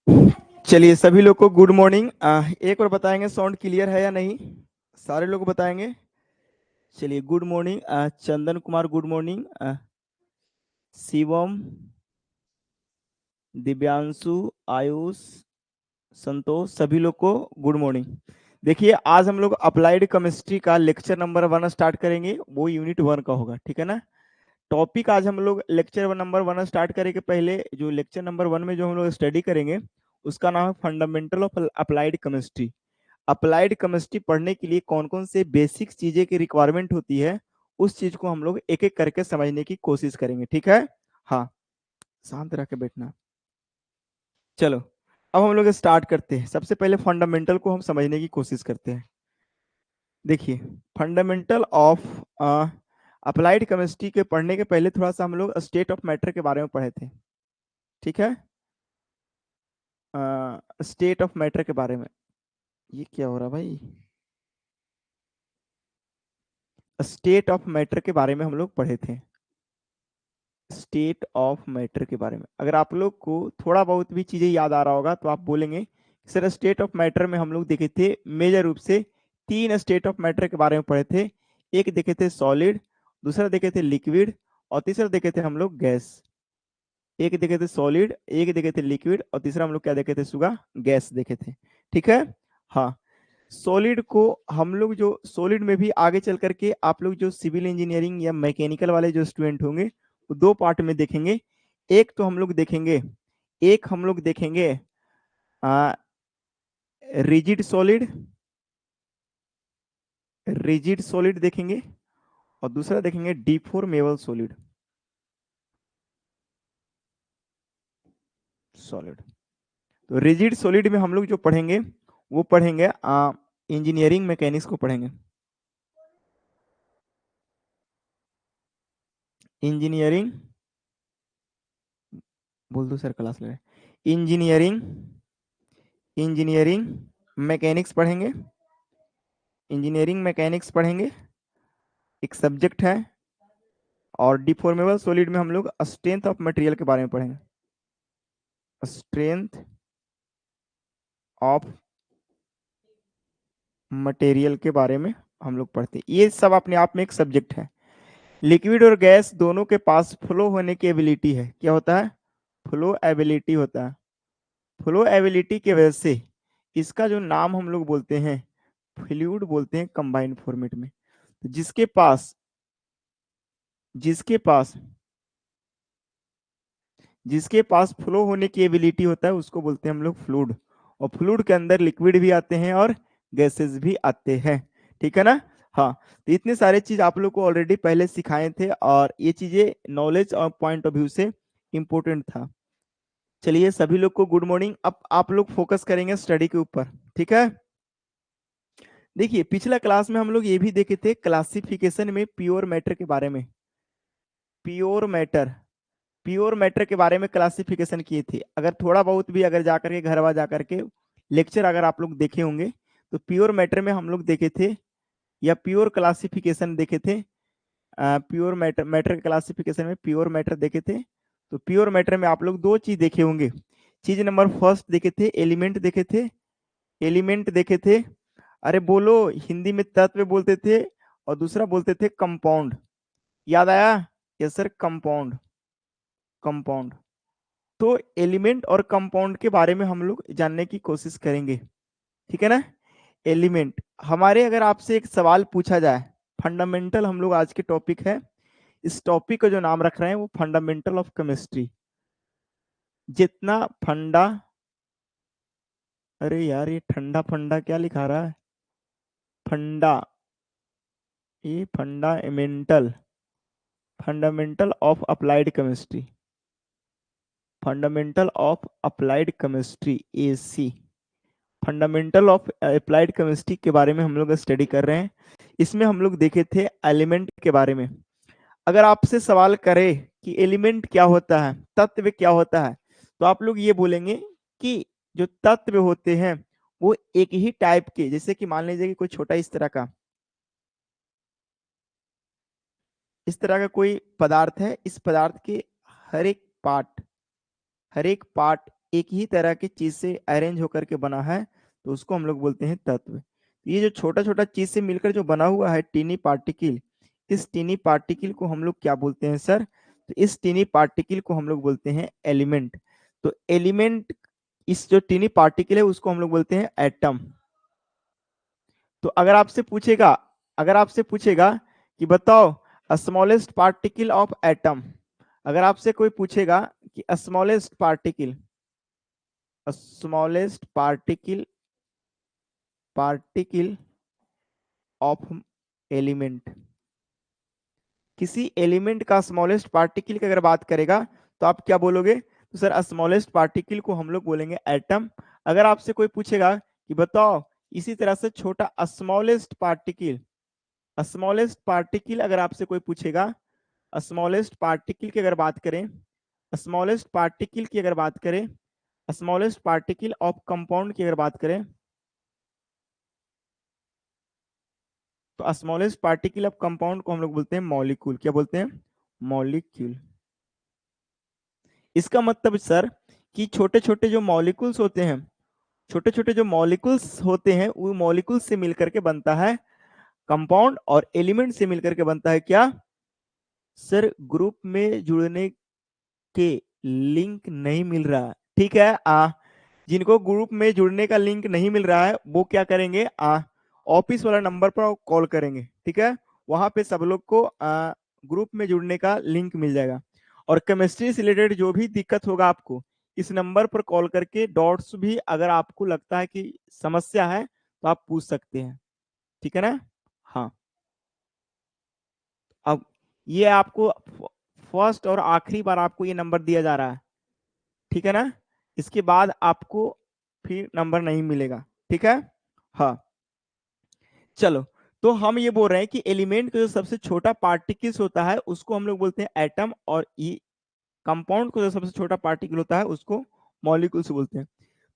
चलिए सभी लोग को गुड मॉर्निंग। एक बार बताएंगे साउंड क्लियर है या नहीं। सारे लोग बताएंगे। चलिए good morning. Chandan Kumar good morning. Shivam, Divyanshu, Ayush, संतोष, सभी लोग को गुड मॉर्निंग। देखिए आज हम लोग अप्लाइड केमिस्ट्री का लेक्चर नंबर 1 स्टार्ट करेंगे, वो यूनिट 1 का होगा, ठीक है ना। टॉपिक आज हम लोग लेक्चर नंबर 1 स्टार्ट करेंगे। पहले जो लेक्चर नंबर 1 में जो हम लोग स्टडी करेंगे उसका नाम है fundamental of applied chemistry. Applied chemistry पढ़ने के लिए कौन कौन से बेसिक चीजें की रिक्वायरमेंट होती है उस चीज को हम लोग एक एक करके समझने की कोशिश करेंगे, ठीक है। हाँ, शांत रह के बैठना। चलो अब हम लोग स्टार्ट करते हैं। सबसे पहले फंडामेंटल को हम समझने की कोशिश करते हैं। देखिए फंडामेंटल ऑफ अप्लाइड केमिस्ट्री के पढ़ने के पहले थोड़ा सा हम लोग स्टेट ऑफ मैटर के बारे में पढ़े थे, ठीक है। स्टेट ऑफ मैटर के बारे में, ये क्या हो रहा भाई। स्टेट ऑफ मैटर के बारे में हम लोग पढ़े थे। स्टेट ऑफ मैटर के बारे में अगर आप लोग को थोड़ा बहुत भी चीजें याद आ रहा होगा तो आप बोलेंगे सर स्टेट ऑफ मैटर में हम लोग देखे थे मेजर रूप से 3 स्टेट ऑफ मैटर के बारे में पढ़े थे। एक देखे थे सॉलिड, दूसरा देखे थे लिक्विड, और तीसरा देखे थे हम लोग गैस। एक देखे थे सॉलिड, एक देखे थे लिक्विड, और तीसरा हम लोग क्या देखे थे, सुगा गैस देखे थे, ठीक है। हाँ, सॉलिड को हम लोग जो सॉलिड में भी आगे चल करके आप लोग जो सिविल इंजीनियरिंग या मैकेनिकल वाले जो स्टूडेंट होंगे वो 2 पार्ट में देखेंगे। एक तो हम लोग देखेंगे, एक हम लोग देखेंगे रिजिड सॉलिड, रिजिड सॉलिड देखेंगे, और दूसरा देखेंगे डिफॉर्मेबल सॉलिड सॉलिड। तो रिजिड सॉलिड में हम लोग जो पढ़ेंगे वो पढ़ेंगे इंजीनियरिंग मैकेनिक्स को पढ़ेंगे। इंजीनियरिंग, बोल दो सर क्लास ले रहे हैं। इंजीनियरिंग, इंजीनियरिंग मैकेनिक्स पढ़ेंगे। इंजीनियरिंग मैकेनिक्स पढ़ेंगे, एक सब्जेक्ट है। और डिफॉर्मेबल सॉलिड में हम लोग स्ट्रेंथ ऑफ मटेरियल के बारे में पढ़ेंगे। स्ट्रेंथ ऑफ मटेरियल के बारे में हम लोग पढ़ते हैं। ये सब अपने आप में एक सब्जेक्ट है। लिक्विड और गैस दोनों के पास फ्लो होने की एबिलिटी है। क्या होता है, फ्लो एबिलिटी होता है। फ्लो एबिलिटी की वजह से इसका जो नाम हम लोग बोलते हैं फ्लूइड बोलते हैं कंबाइंड फॉर्मेट में। तो जिसके पास जिसके पास फ्लो होने की एबिलिटी होता है उसको बोलते हैं हम लोग फ्लूइड। और फ्लूइड के अंदर लिक्विड भी आते हैं और गैसेस भी आते हैं, ठीक है ना। हाँ, तो इतने सारे चीज आप लोग को ऑलरेडी पहले सिखाए थे और ये चीजें नॉलेज और पॉइंट ऑफ व्यू से इंपॉर्टेंट था। चलिए सभी लोग को गुड मॉर्निंग। अब आप लोग फोकस करेंगे स्टडी के ऊपर, ठीक है। देखिए पिछला क्लास में हम लोग ये भी देखे थे क्लासिफिकेशन में प्योर मैटर के बारे में। प्योर मैटर, प्योर मैटर के बारे में क्लासिफिकेशन किए थे। अगर थोड़ा बहुत भी अगर जाकर के घर जाकर के लेक्चर अगर आप लोग देखे होंगे तो प्योर मैटर में हम लोग देखे थे या प्योर क्लासिफिकेशन देखे थे। प्योर मैटर, मैटर क्लासिफिकेशन में प्योर मैटर देखे थे। तो प्योर मैटर में आप लोग 2 चीज देखे होंगे। चीज नंबर फर्स्ट देखे थे एलिमेंट देखे थे, एलिमेंट देखे थे। अरे बोलो, हिंदी में तत्व बोलते थे और दूसरा बोलते थे कंपाउंड। याद आया, यस सर, कंपाउंड, कंपाउंड। तो एलिमेंट और कंपाउंड के बारे में हम लोग जानने की कोशिश करेंगे, ठीक है ना। एलिमेंट, हमारे अगर आपसे एक सवाल पूछा जाए, फंडामेंटल हम लोग आज के टॉपिक है, इस टॉपिक का जो नाम रख रहे हैं वो फंडामेंटल ऑफ केमिस्ट्री। जितना फंडा, अरे यार ये ठंडा फंडा क्या लिखा रहा है, फंडा, ये fundamental, fundamental of applied chemistry, fundamental of applied chemistry AC, fundamental of applied chemistry के बारे में हम लोग स्टडी कर रहे हैं। इसमें हम लोग देखे थे एलिमेंट के बारे में। अगर आपसे सवाल करे कि एलिमेंट क्या होता है, तत्व क्या होता है, तो आप लोग ये बोलेंगे कि जो तत्व होते हैं वो एक ही टाइप के, जैसे कि मान लीजिए कि कोई छोटा इस तरह का कोई पदार्थ है, इस पदार्थ के हर एक पार्ट, हर एक पार्ट एक ही तरह की चीज से अरेंज होकर के बना है तो उसको हम लोग बोलते हैं तत्व। ये जो छोटा छोटा चीज से मिलकर जो बना हुआ है टीनी पार्टिकल, इस टीनी पार्टिकल को हम लोग क्या बोलते हैं सर? तो इस टीनी पार्टिकल को हम लोग बोलते हैं एलिमेंट। तो एलिमेंट, इस जो टीनी पार्टिकल है उसको हम लोग बोलते हैं एटम। तो अगर आपसे पूछेगा कि बताओ स्मॉलेस्ट पार्टिकल ऑफ एटम, अगर आपसे कोई पूछेगा कि smallest particle, smallest particle of element, किसी एलिमेंट का स्मॉलेस्ट पार्टिकल की अगर बात करेगा तो आप क्या बोलोगे? तो सर स्मॉलेस्ट पार्टिकल को हम लोग बोलेंगे एटम। अगर आपसे कोई पूछेगा कि बताओ इसी तरह से छोटा स्मॉलेस्ट पार्टिकल, स्मॉलेस्ट पार्टिकल अगर आपसे कोई पूछेगा, स्मॉलेस्ट पार्टिकल की अगर बात करें, स्मॉलेस्ट पार्टिकल की अगर बात करें, स्मॉलेस्ट पार्टिकल ऑफ कंपाउंड की अगर बात करें, तो स्मॉलेस्ट पार्टिकल ऑफ कंपाउंड को हम लोग बोलते हैं मॉलिक्यूल। क्या बोलते हैं? मॉलिक्यूल। इसका मतलब सर कि छोटे छोटे जो मॉलिक्यूल्स होते हैं, छोटे छोटे जो मॉलिक्यूल्स होते हैं वो मॉलिक्यूल्स से मिलकर के बनता है कंपाउंड, और एलिमेंट से मिलकर के बनता है क्या सर? ग्रुप में जुड़ने के लिंक नहीं मिल रहा, ठीक है। जिनको ग्रुप में जुड़ने का लिंक नहीं मिल रहा है वो क्या करेंगे? ऑफिस वाला नंबर पर कॉल करेंगे, ठीक है। वहां पे सब लोग को ग्रुप में जुड़ने का लिंक मिल जाएगा। और केमिस्ट्री से रिलेटेड जो भी दिक्कत होगा आपको इस नंबर पर कॉल करके डॉट्स भी अगर आपको लगता है कि समस्या है तो आप पूछ सकते हैं, ठीक है ना। हाँ, अब ये आपको फर्स्ट और आखिरी बार आपको ये नंबर दिया जा रहा है, ठीक है ना। इसके बाद आपको फिर नंबर नहीं मिलेगा, ठीक है। हाँ, चलो। तो हम ये बोल रहे हैं कि एलिमेंट का जो सबसे छोटा पार्टिकल्स होता है उसको हम लोग बोलते हैं एटम, और ये कंपाउंड का जो सबसे छोटा पार्टिकल होता है उसको मॉलिक्यूल्स बोलते हैं।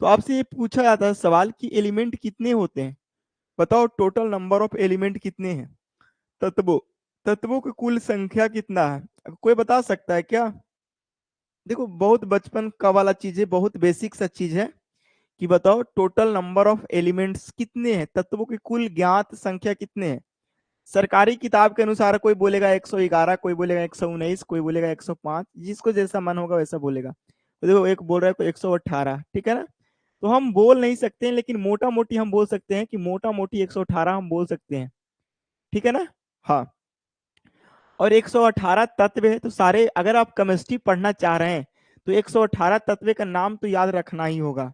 तो आपसे ये पूछा जाता है सवाल कि एलिमेंट कितने होते हैं? बताओ टोटल नंबर ऑफ एलिमेंट कितने हैं? तत्वों, तत्वों की कुल संख्या कितना है? कोई बता सकता है क्या? देखो बहुत बचपन का वाला चीज है, बहुत बेसिक सा चीज है कि बताओ टोटल नंबर ऑफ एलिमेंट्स कितने हैं, तत्वों की कुल ज्ञात संख्या कितने हैं? सरकारी किताब के अनुसार कोई बोलेगा 111, कोई बोलेगा 119, कोई बोलेगा 105, जिसको जैसा मन होगा वैसा बोलेगा। तो देखो एक बोल रहा है कोई 118, ठीक है ना। तो हम बोल नहीं सकते हैं, लेकिन मोटा मोटी हम बोल सकते हैं कि मोटा मोटी 118 हम बोल सकते हैं, ठीक है ना। हाँ, और 118 तत्व है तो सारे, अगर आप केमिस्ट्री पढ़ना चाह रहे हैं तो 118 तत्व का नाम तो याद रखना ही होगा।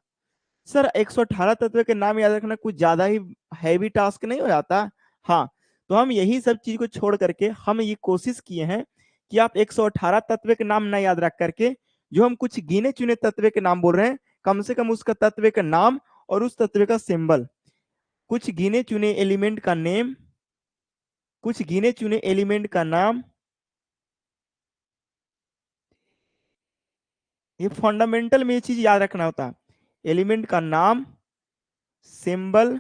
सर 118 तत्व के नाम याद रखना कुछ ज्यादा ही हैवी टास्क नहीं हो जाता? हाँ, तो हम यही सब चीज को छोड़ करके हम ये कोशिश किए हैं कि आप 118 तत्व के नाम ना याद रख करके जो हम कुछ गिने चुने तत्व के नाम बोल रहे हैं, कम से कम उसका तत्व का नाम और उस तत्व का सिंबल, कुछ गिने चुने एलिमेंट का नेम, कुछ गिने चुने एलिमेंट का नाम, ये फंडामेंटल में ये चीज याद रखना होता है। एलिमेंट का नाम, सिंबल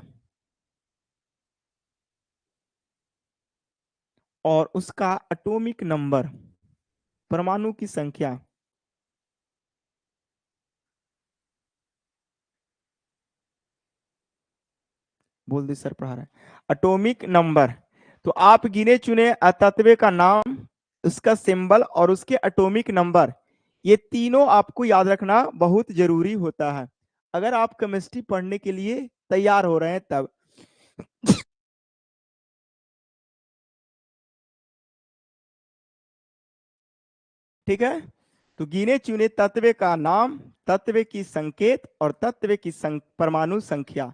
और उसका एटॉमिक नंबर, परमाणु की संख्या। बोल दी सर पढ़ा रहे हैं। एटॉमिक नंबर, तो आप गिने चुने तत्व का नाम, उसका सिंबल और उसके एटॉमिक नंबर, ये तीनों आपको याद रखना बहुत जरूरी होता है अगर आप केमिस्ट्री पढ़ने के लिए तैयार हो रहे हैं तब। ठीक है, तो गिने चुने तत्व का नाम, तत्व की संकेत और तत्व की परमाणु संख्या।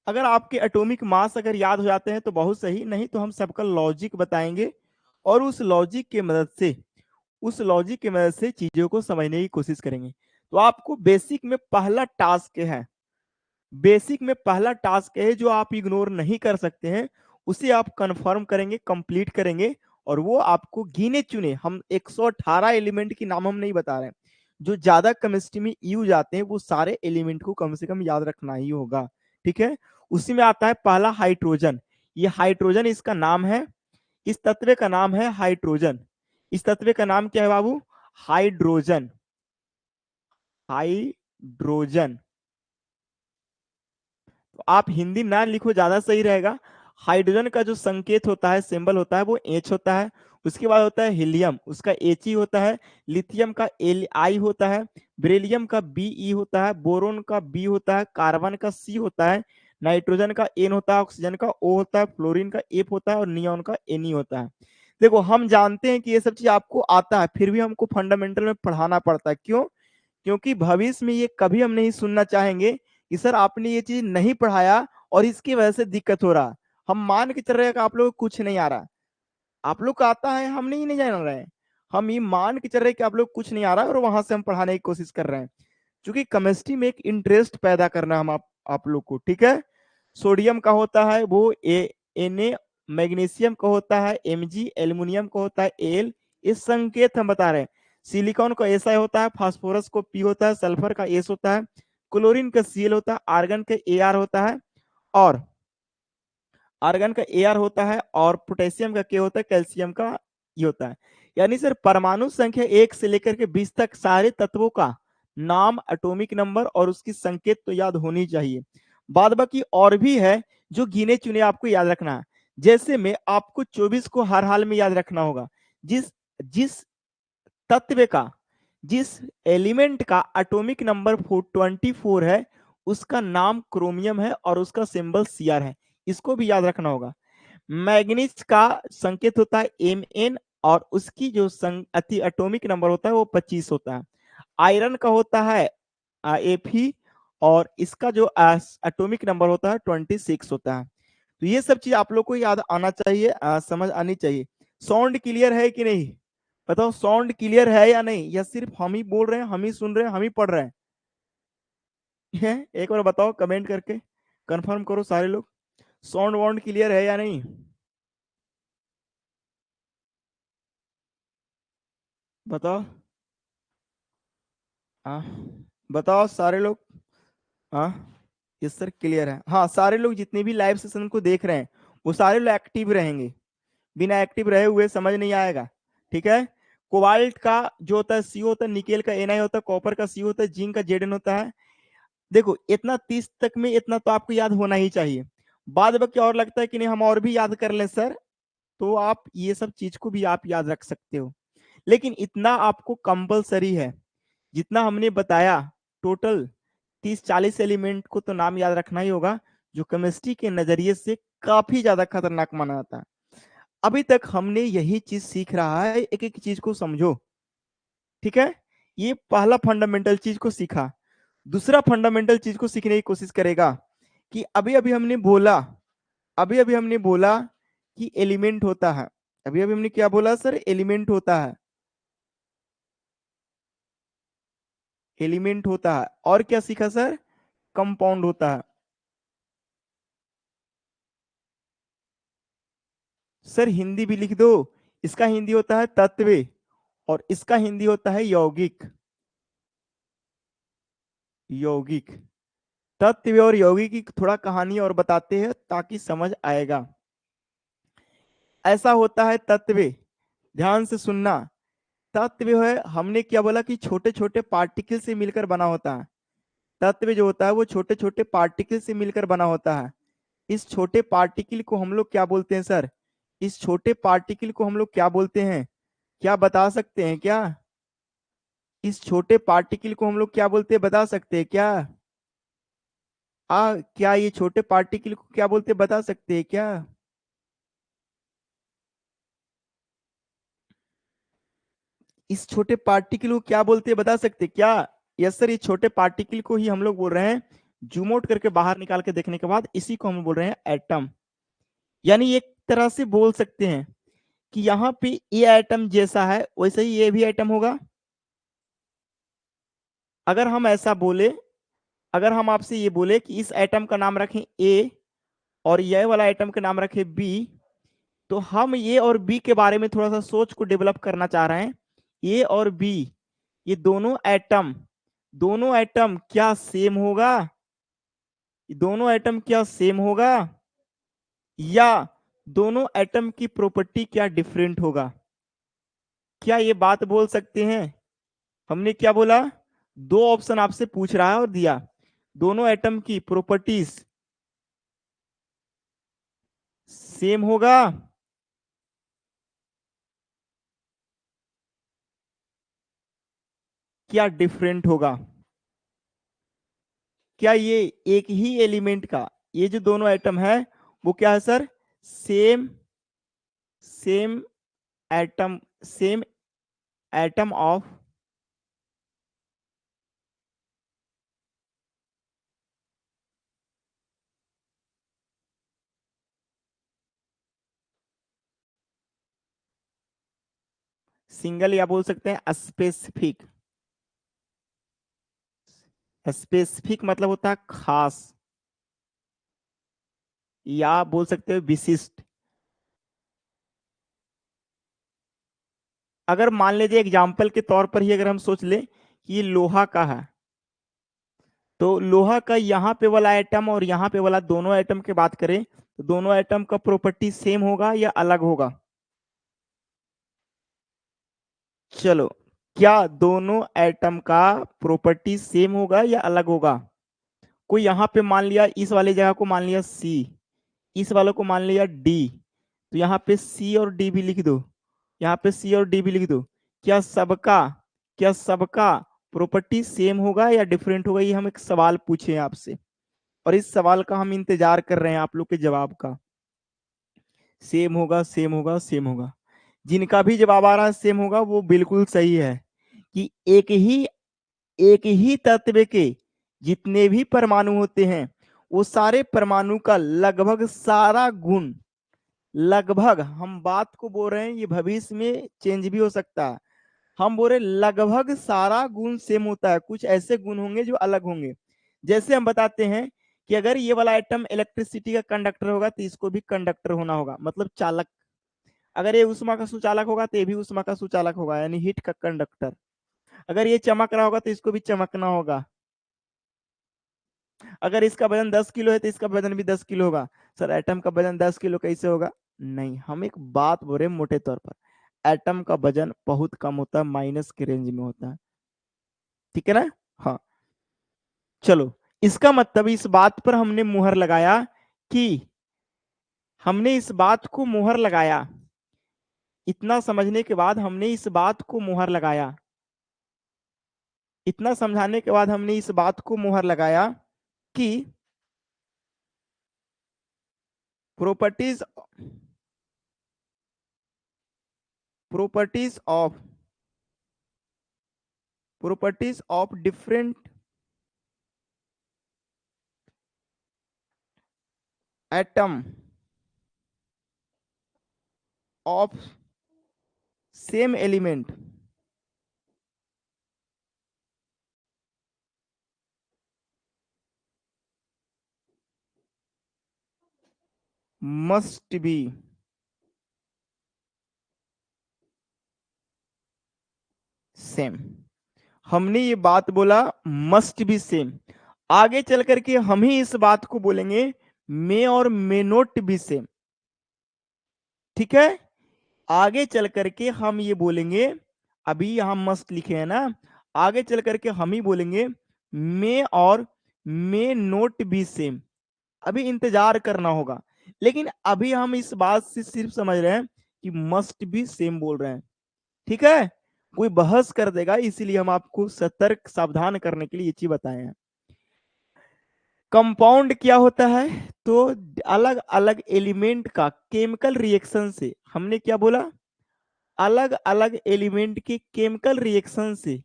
अगर आपके एटॉमिक मास अगर याद हो जाते हैं तो बहुत सही, नहीं तो हम सबका लॉजिक बताएंगे और उस लॉजिक की मदद से चीजों को समझने की कोशिश करेंगे। तो आपको बेसिक में पहला टास्क है, बेसिक में पहला टास्क है जो आप इग्नोर नहीं कर सकते हैं, उसे आप कंफर्म करेंगे, कंप्लीट करेंगे। और वो आपको गिने चुने, हम 118 एलिमेंट की नाम हम नहीं बता रहे हैं, जो ज्यादा केमिस्ट्री में यूज आते हैं वो सारे एलिमेंट को कम से कम याद रखना ही होगा, ठीक है। उसी में आता है पहला हाइड्रोजन। ये हाइड्रोजन इसका नाम है, इस तत्व का नाम है हाइड्रोजन। इस तत्व का नाम क्या है बाबू? हाइड्रोजन। हाइड्रोजन। तो आप हिंदी ना लिखो, ज्यादा सही रहेगा। हाइड्रोजन का जो संकेत होता है, सिंबल होता है, वो एच होता है। उसके बाद होता है हीलियम, उसका एच ई होता है। लिथियम का एल आई होता है। बेरिलियम का बी ई होता है। बोरोन का बी होता है। कार्बन का सी होता है। नाइट्रोजन का एन होता है। ऑक्सीजन का ओ होता है। फ्लोरीन का एफ होता है। और नियॉन का एन ई होता है। देखो, हम जानते हैं कि ये सब चीज आपको आता है, फिर भी हमको फंडामेंटल में पढ़ाना पड़ता है। क्यों? क्योंकि भविष्य में ये कभी हम नहीं सुनना चाहेंगे कि सर आपने ये चीज नहीं पढ़ाया और इसकी वजह से दिक्कत हो रहा। हम मान के चल रहे हैं कि आप लोग को कुछ नहीं आ रहा। आप लोग को आता है, हम नहीं जान रहे हैं। हम ये मान के चल रहे हैं कि आप लोग कुछ नहीं आ रहा है और वहां से हम पढ़ाने की कोशिश कर रहे हैं। क्योंकि केमिस्ट्री में एक इंटरेस्ट पैदा करना हम आप लोग को, ठीक है। सोडियम का होता है वो ए, मैग्नीशियम का होता है Mg, एल्युमिनियम का होता है Al। इस संकेत हम बता रहे हैं। सिलिकॉन का SI होता है। फास्फोरस को P होता है। सल्फर का S होता है। क्लोरीन का Cl होता है। आर्गन का Ar होता है। और आर्गन का Ar होता है। और पोटेशियम का K होता है। कैल्शियम का ये होता है। यानी सर परमाणु संख्या 1 से लेकर के 20 तक सारे तत्वों का नाम, एटॉमिक नंबर और उसकी संकेत तो याद होनी चाहिए। बाद बाकी और भी है जो गिने चुने आपको याद रखना है। जैसे में आपको 24 को हर हाल में याद रखना होगा। जिस जिस तत्व का, जिस एलिमेंट का एटॉमिक नंबर 24 है, उसका नाम क्रोमियम है और उसका सिंबल Cr है। इसको भी याद रखना होगा। मैग्नीज का संकेत होता है Mn और उसकी जो अति एटॉमिक नंबर होता है वो 25 होता है। आयरन का होता है Fe और इसका जो एटॉमिक नंबर होता है 26 होता है। तो ये सब चीज आप लोग को याद आना चाहिए, समझ आनी चाहिए। साउंड क्लियर है कि नहीं? बताओ, साउंड क्लियर है या नहीं, या सिर्फ हम ही बोल रहे हैं, हम ही सुन रहे हैं, हम ही पढ़ रहे हैं? एक बार बताओ कमेंट करके, कंफर्म करो सारे लोग। साउंड वाउंड क्लियर है या नहीं? बताओ। हाँ, बताओ सारे लोग। हाँ, यस सर क्लियर है। हाँ, सारे लोग जितने भी लाइव सेशन को देख रहे हैं वो सारे लोग एक्टिव रहेंगे। बिना एक्टिव रहे हुए समझ नहीं आएगा, ठीक है। कोबाल्ट का जो होता है सी होता है। निकेल का Na होता है। कॉपर का सी होता है। जिंक का Zn होता है। देखो, इतना 30 तक में इतना तो आपको याद होना ही चाहिए। बाद बाकी और लगता है कि नहीं हम और भी याद कर लें सर, तो आप ये सब चीज को भी आप याद रख सकते हो। लेकिन इतना आपको कंपलसरी है जितना हमने बताया। टोटल 30-40 एलिमेंट को तो नाम याद रखना ही होगा, जो केमिस्ट्री के नजरिए से काफी ज्यादा खतरनाक माना जाता है। अभी तक हमने यही चीज सीख रहा है, एक एक चीज को समझो, ठीक है। ये पहला फंडामेंटल चीज को सीखा। दूसरा फंडामेंटल चीज को सीखने की कोशिश करेगा कि अभी अभी हमने बोला, अभी अभी हमने बोला कि एलिमेंट होता है। अभी अभी हमने क्या बोला सर? एलिमेंट होता है। एलिमेंट होता है। और क्या सीखा सर? कंपाउंड होता है। सर हिंदी भी लिख दो। इसका हिंदी होता है तत्व और इसका हिंदी होता है यौगिक। यौगिक। तत्व और यौगिक की थोड़ा कहानी और बताते हैं ताकि समझ आएगा। ऐसा होता है तत्व, ध्यान से सुनना। तत्व है, हमने क्या बोला कि छोटे छोटे पार्टिकल से मिलकर बना होता है। तत्व जो होता है वो छोटे छोटे पार्टिकल से मिलकर बना होता है। इस छोटे पार्टिकल को हम लोग क्या बोलते हैं सर? इस छोटे पार्टिकल को हम लोग क्या बोलते हैं? क्या बता सकते हैं क्या? इस छोटे पार्टिकल को हम लोग क्या बोलते हैं, बता सकते हैं क्या? क्या ये छोटे पार्टिकल को क्या बोलते हैं, बता सकते हैं क्या? इस छोटे पार्टिकल को क्या बोलते हैं, बता सकते हैं क्या? यस सर, ये छोटे पार्टिकल को ही हम लोग बोल रहे हैं। जूम आउट करके बाहर निकाल के देखने के बाद इसी को हम बोल रहे हैं एटम। यानी एक तरह से बोल सकते हैं कि यहाँ पे ये एटम जैसा है वैसे ही ये भी एटम होगा। अगर हम ऐसा बोले, अगर हम आपसे ये बोले कि इस एटम का नाम रखें ए और ये वाला एटम का नाम रखें बी, तो हम ए और बी के बारे में थोड़ा सा सोच को डेवलप करना चाह रहे हैं। ए और बी, ये दोनों एटम क्या सेम होगा? ये दोनों एटम क्या सेम होगा, या दोनों एटम की प्रॉपर्टी क्या डिफरेंट होगा? क्या ये बात बोल सकते हैं? हमने क्या बोला? दो ऑप्शन आपसे पूछ रहा है और दिया, दोनों एटम की प्रॉपर्टीज सेम होगा क्या डिफरेंट होगा? क्या ये एक ही एलिमेंट का, ये जो दोनों एटम है वो क्या है sir? Same same atom, same atom of single, या बोल सकते हैं स्पेसिफिक। स्पेसिफिक मतलब होता है खास, या बोल सकते हो विशिष्ट। अगर मान लीजिए एग्जाम्पल के तौर पर ही अगर हम सोच ले कि ये लोहा का है, तो लोहा का यहाँ पे वाला एटम और यहाँ पे वाला दोनों एटम की बात करें तो दोनों एटम का प्रॉपर्टी सेम होगा या अलग होगा? चलो, क्या दोनों एटम का प्रॉपर्टी सेम होगा या अलग होगा? कोई यहाँ पे मान लिया, इस वाली जगह को मान लिया सी, इस वाले को मान लिया डी, तो यहाँ पे सी और डी भी लिख दो, यहाँ पे सी और डी भी लिख दो। क्या सबका क्या सबका प्रॉपर्टी सेम होगा या डिफरेंट होगा? ये हम एक सवाल पूछे हैं आपसे, और इस सवाल का हम इंतजार कर रहे हैं आप लोग के जवाब का। सेम होगा, सेम होगा, सेम होगा। जिनका भी जवाब आ रहा है सेम होगा वो बिल्कुल सही है, कि एक ही तत्व के जितने भी परमाणु होते हैं वो सारे परमाणु का लगभग सारा गुण, लगभग, हम बात को बोल रहे हैं, ये भविष्य में चेंज भी हो सकता है, हम बोल रहे लगभग सारा गुण सेम होता है, कुछ ऐसे गुण होंगे जो अलग होंगे। जैसे हम बताते हैं कि अगर ये वाला आइटम इलेक्ट्रिसिटी का कंडक्टर होगा तो इसको भी कंडक्टर होना होगा, मतलब चालक। अगर ये उष्मा का सुचालक होगा तो ये भी उष्मा का सुचालक होगा, यानी हीट का कंडक्टर। अगर ये चमक रहा होगा तो इसको भी चमकना होगा। अगर इसका वजन 10 किलो है तो इसका वजन भी 10 किलो होगा। सर एटम का वजन 10 किलो कैसे होगा? नहीं, हम एक बात बोल रहे हैं मोटे तौर पर, एटम का वजन बहुत कम होता है, माइनस के रेंज में होता है, ठीक है ना? हाँ। चलो, इसका मतलब इस बात पर हमने मुहर लगाया कि हमने इस बात को मुहर लगाया, इतना समझने के बाद हमने इस बात को मुहर लगाया, इतना समझाने के बाद हमने इस बात को मुहर लगाया कि properties properties of properties of different atom of same element must be same. हमने ये बात बोला मस्ट बी सेम, आगे चल करके हम ही इस बात को बोलेंगे मे और मे नोट बी सेम, ठीक है? आगे चल करके हम ये बोलेंगे, अभी यहां मस्ट लिखे हैं ना, आगे चल करके हम ही बोलेंगे मे और मे नोट बी सेम। अभी इंतजार करना होगा, लेकिन अभी हम इस बात से सिर्फ समझ रहे हैं कि मस्ट बी सेम बोल रहे हैं, ठीक है? कोई बहस कर देगा, इसीलिए हम आपको सतर्क सावधान करने के लिए ये चीज बताए हैं। कंपाउंड क्या होता है? तो अलग अलग एलिमेंट का केमिकल रिएक्शन से, हमने क्या बोला? अलग अलग एलिमेंट के केमिकल रिएक्शन से,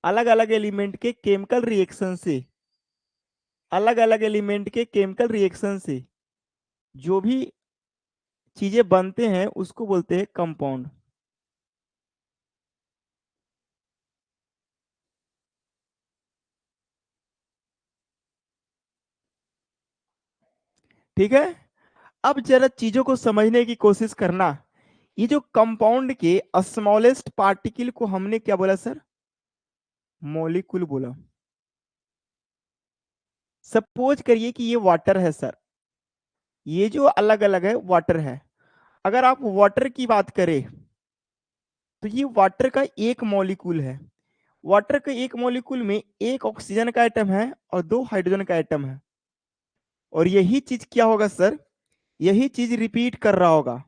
अलग अलग एलिमेंट के केमिकल रिएक्शन से, अलग अलग एलिमेंट के केमिकल रिएक्शन से जो भी चीजें बनते हैं उसको बोलते हैं कंपाउंड, ठीक है? अब जरा चीजों को समझने की कोशिश करना। ये जो कंपाउंड के स्मॉलेस्ट पार्टिकल को हमने क्या बोला सर? मॉलिक्यूल बोला। सपोज करिए कि ये वाटर है सर, ये जो अलग अलग है वाटर है। अगर आप वाटर की बात करें तो ये वाटर का एक मॉलिक्यूल है, वाटर के एक मॉलिक्यूल में एक ऑक्सीजन का एटम है और दो हाइड्रोजन का एटम है, और यही चीज क्या होगा सर, यही चीज रिपीट कर रहा होगा।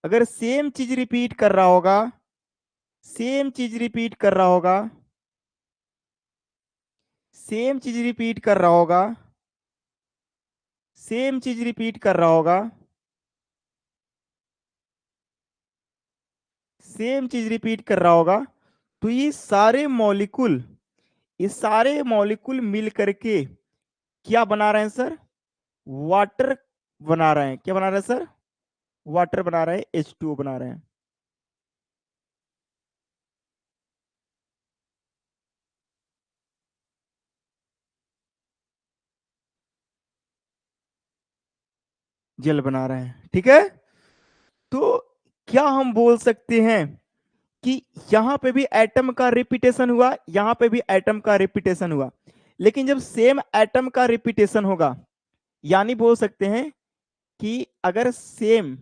अगर सेम चीज रिपीट कर रहा होगा, सेम चीज रिपीट कर रहा होगा, सेम चीज रिपीट कर रहा होगा, सेम चीज रिपीट कर रहा होगा, सेम चीज रिपीट कर रहा होगा, तो ये सारे मॉलिक्यूल मिल करके क्या बना रहे हैं सर, वाटर बना रहे हैं। क्या बना रहे हैं सर, वाटर बना रहे हैं, H2O बना रहे हैं। जल बना रहे हैं, ठीक है। तो क्या हम बोल सकते हैं कि यहां पे भी एटम का रिपीटेशन हुआ, यहां पे भी एटम का रिपीटेशन हुआ, लेकिन जब सेम एटम का रिपीटेशन होगा, यानी बोल सकते हैं कि अगर सेम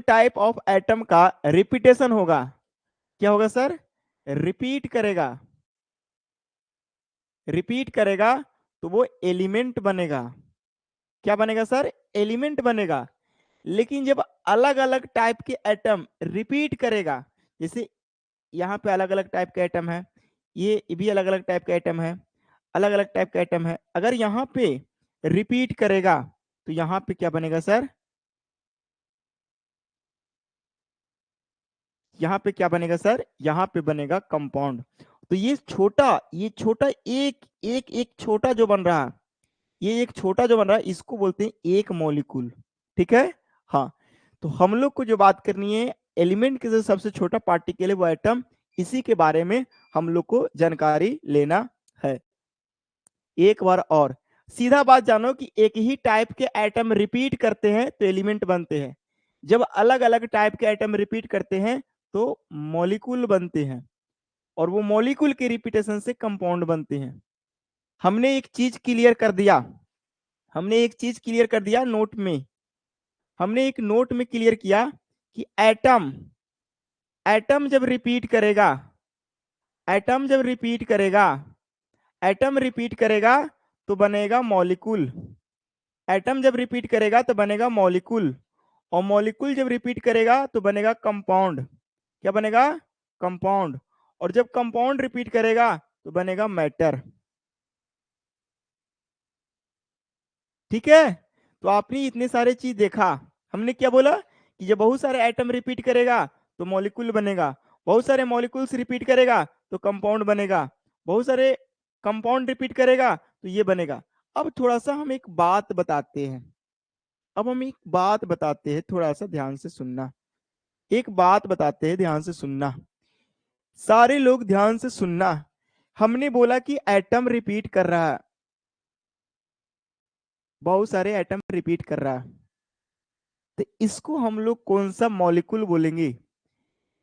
टाइप ऑफ एटम का रिपीटेशन होगा, क्या होगा सर, रिपीट करेगा, रिपीट करेगा, तो वो एलिमेंट बनेगा। क्या बनेगा सर, एलिमेंट बनेगा। लेकिन जब अलग अलग टाइप के एटम रिपीट करेगा, जैसे यहाँ पे अलग अलग टाइप के एटम है, ये भी अलग अलग टाइप का एटम है, अलग अलग टाइप का एटम है, अगर यहाँ पे रिपीट करेगा तो यहाँ पे क्या बनेगा सर, यहाँ पे क्या बनेगा सर, यहाँ पे बनेगा कंपाउंड। तो ये छोटा एक एक एक छोटा जो बन रहा है, ये एक छोटा जो बन रहा है, इसको बोलते हैं एक मॉलिक्यूल, ठीक है। हाँ, तो हम लोग को जो बात करनी है, एलिमेंट के जो सबसे छोटा पार्टिकल है वो एटम, इसी के बारे में हम लोग को जानकारी लेना है। एक बार और सीधा बात जानो कि एक ही टाइप के एटम रिपीट करते हैं तो एलिमेंट बनते हैं, जब अलग अलग टाइप के एटम रिपीट करते हैं तो मॉलिक्यूल बनते हैं, और वो मॉलिक्यूल के रिपीटेशन से कंपाउंड बनते हैं। हमने एक चीज क्लियर कर दिया, हमने एक चीज क्लियर कर दिया नोट में, हमने एक नोट में क्लियर किया कि एटम एटम जब रिपीट करेगा, एटम जब रिपीट करेगा, एटम रिपीट करेगा तो बनेगा मॉलिक्यूल, एटम जब रिपीट करेगा तो बनेगा मॉलिक्यूल, और मॉलिक्यूल जब रिपीट करेगा तो बनेगा कंपाउंड। क्या बनेगा, कंपाउंड। और जब कंपाउंड रिपीट करेगा तो बनेगा मैटर, ठीक है। तो आपने इतने सारे चीज देखा, हमने क्या बोला कि जब बहुत सारे एटम रिपीट करेगा तो मॉलिक्यूल बनेगा, बहुत सारे मॉलिक्यूल्स रिपीट करेगा तो कंपाउंड बनेगा, बहुत सारे कंपाउंड रिपीट करेगा तो ये बनेगा। अब थोड़ा सा हम एक बात बताते हैं, अब हम एक बात बताते हैं, थोड़ा सा ध्यान से सुनना, एक बात बताते हैं, ध्यान से सुनना, सारे लोग ध्यान से सुनना। हमने बोला कि एटम रिपीट कर रहा है, बहुत सारे एटम रिपीट कर रहा है, तो इसको हम लोग कौन सा मॉलिक्यूल बोलेंगे।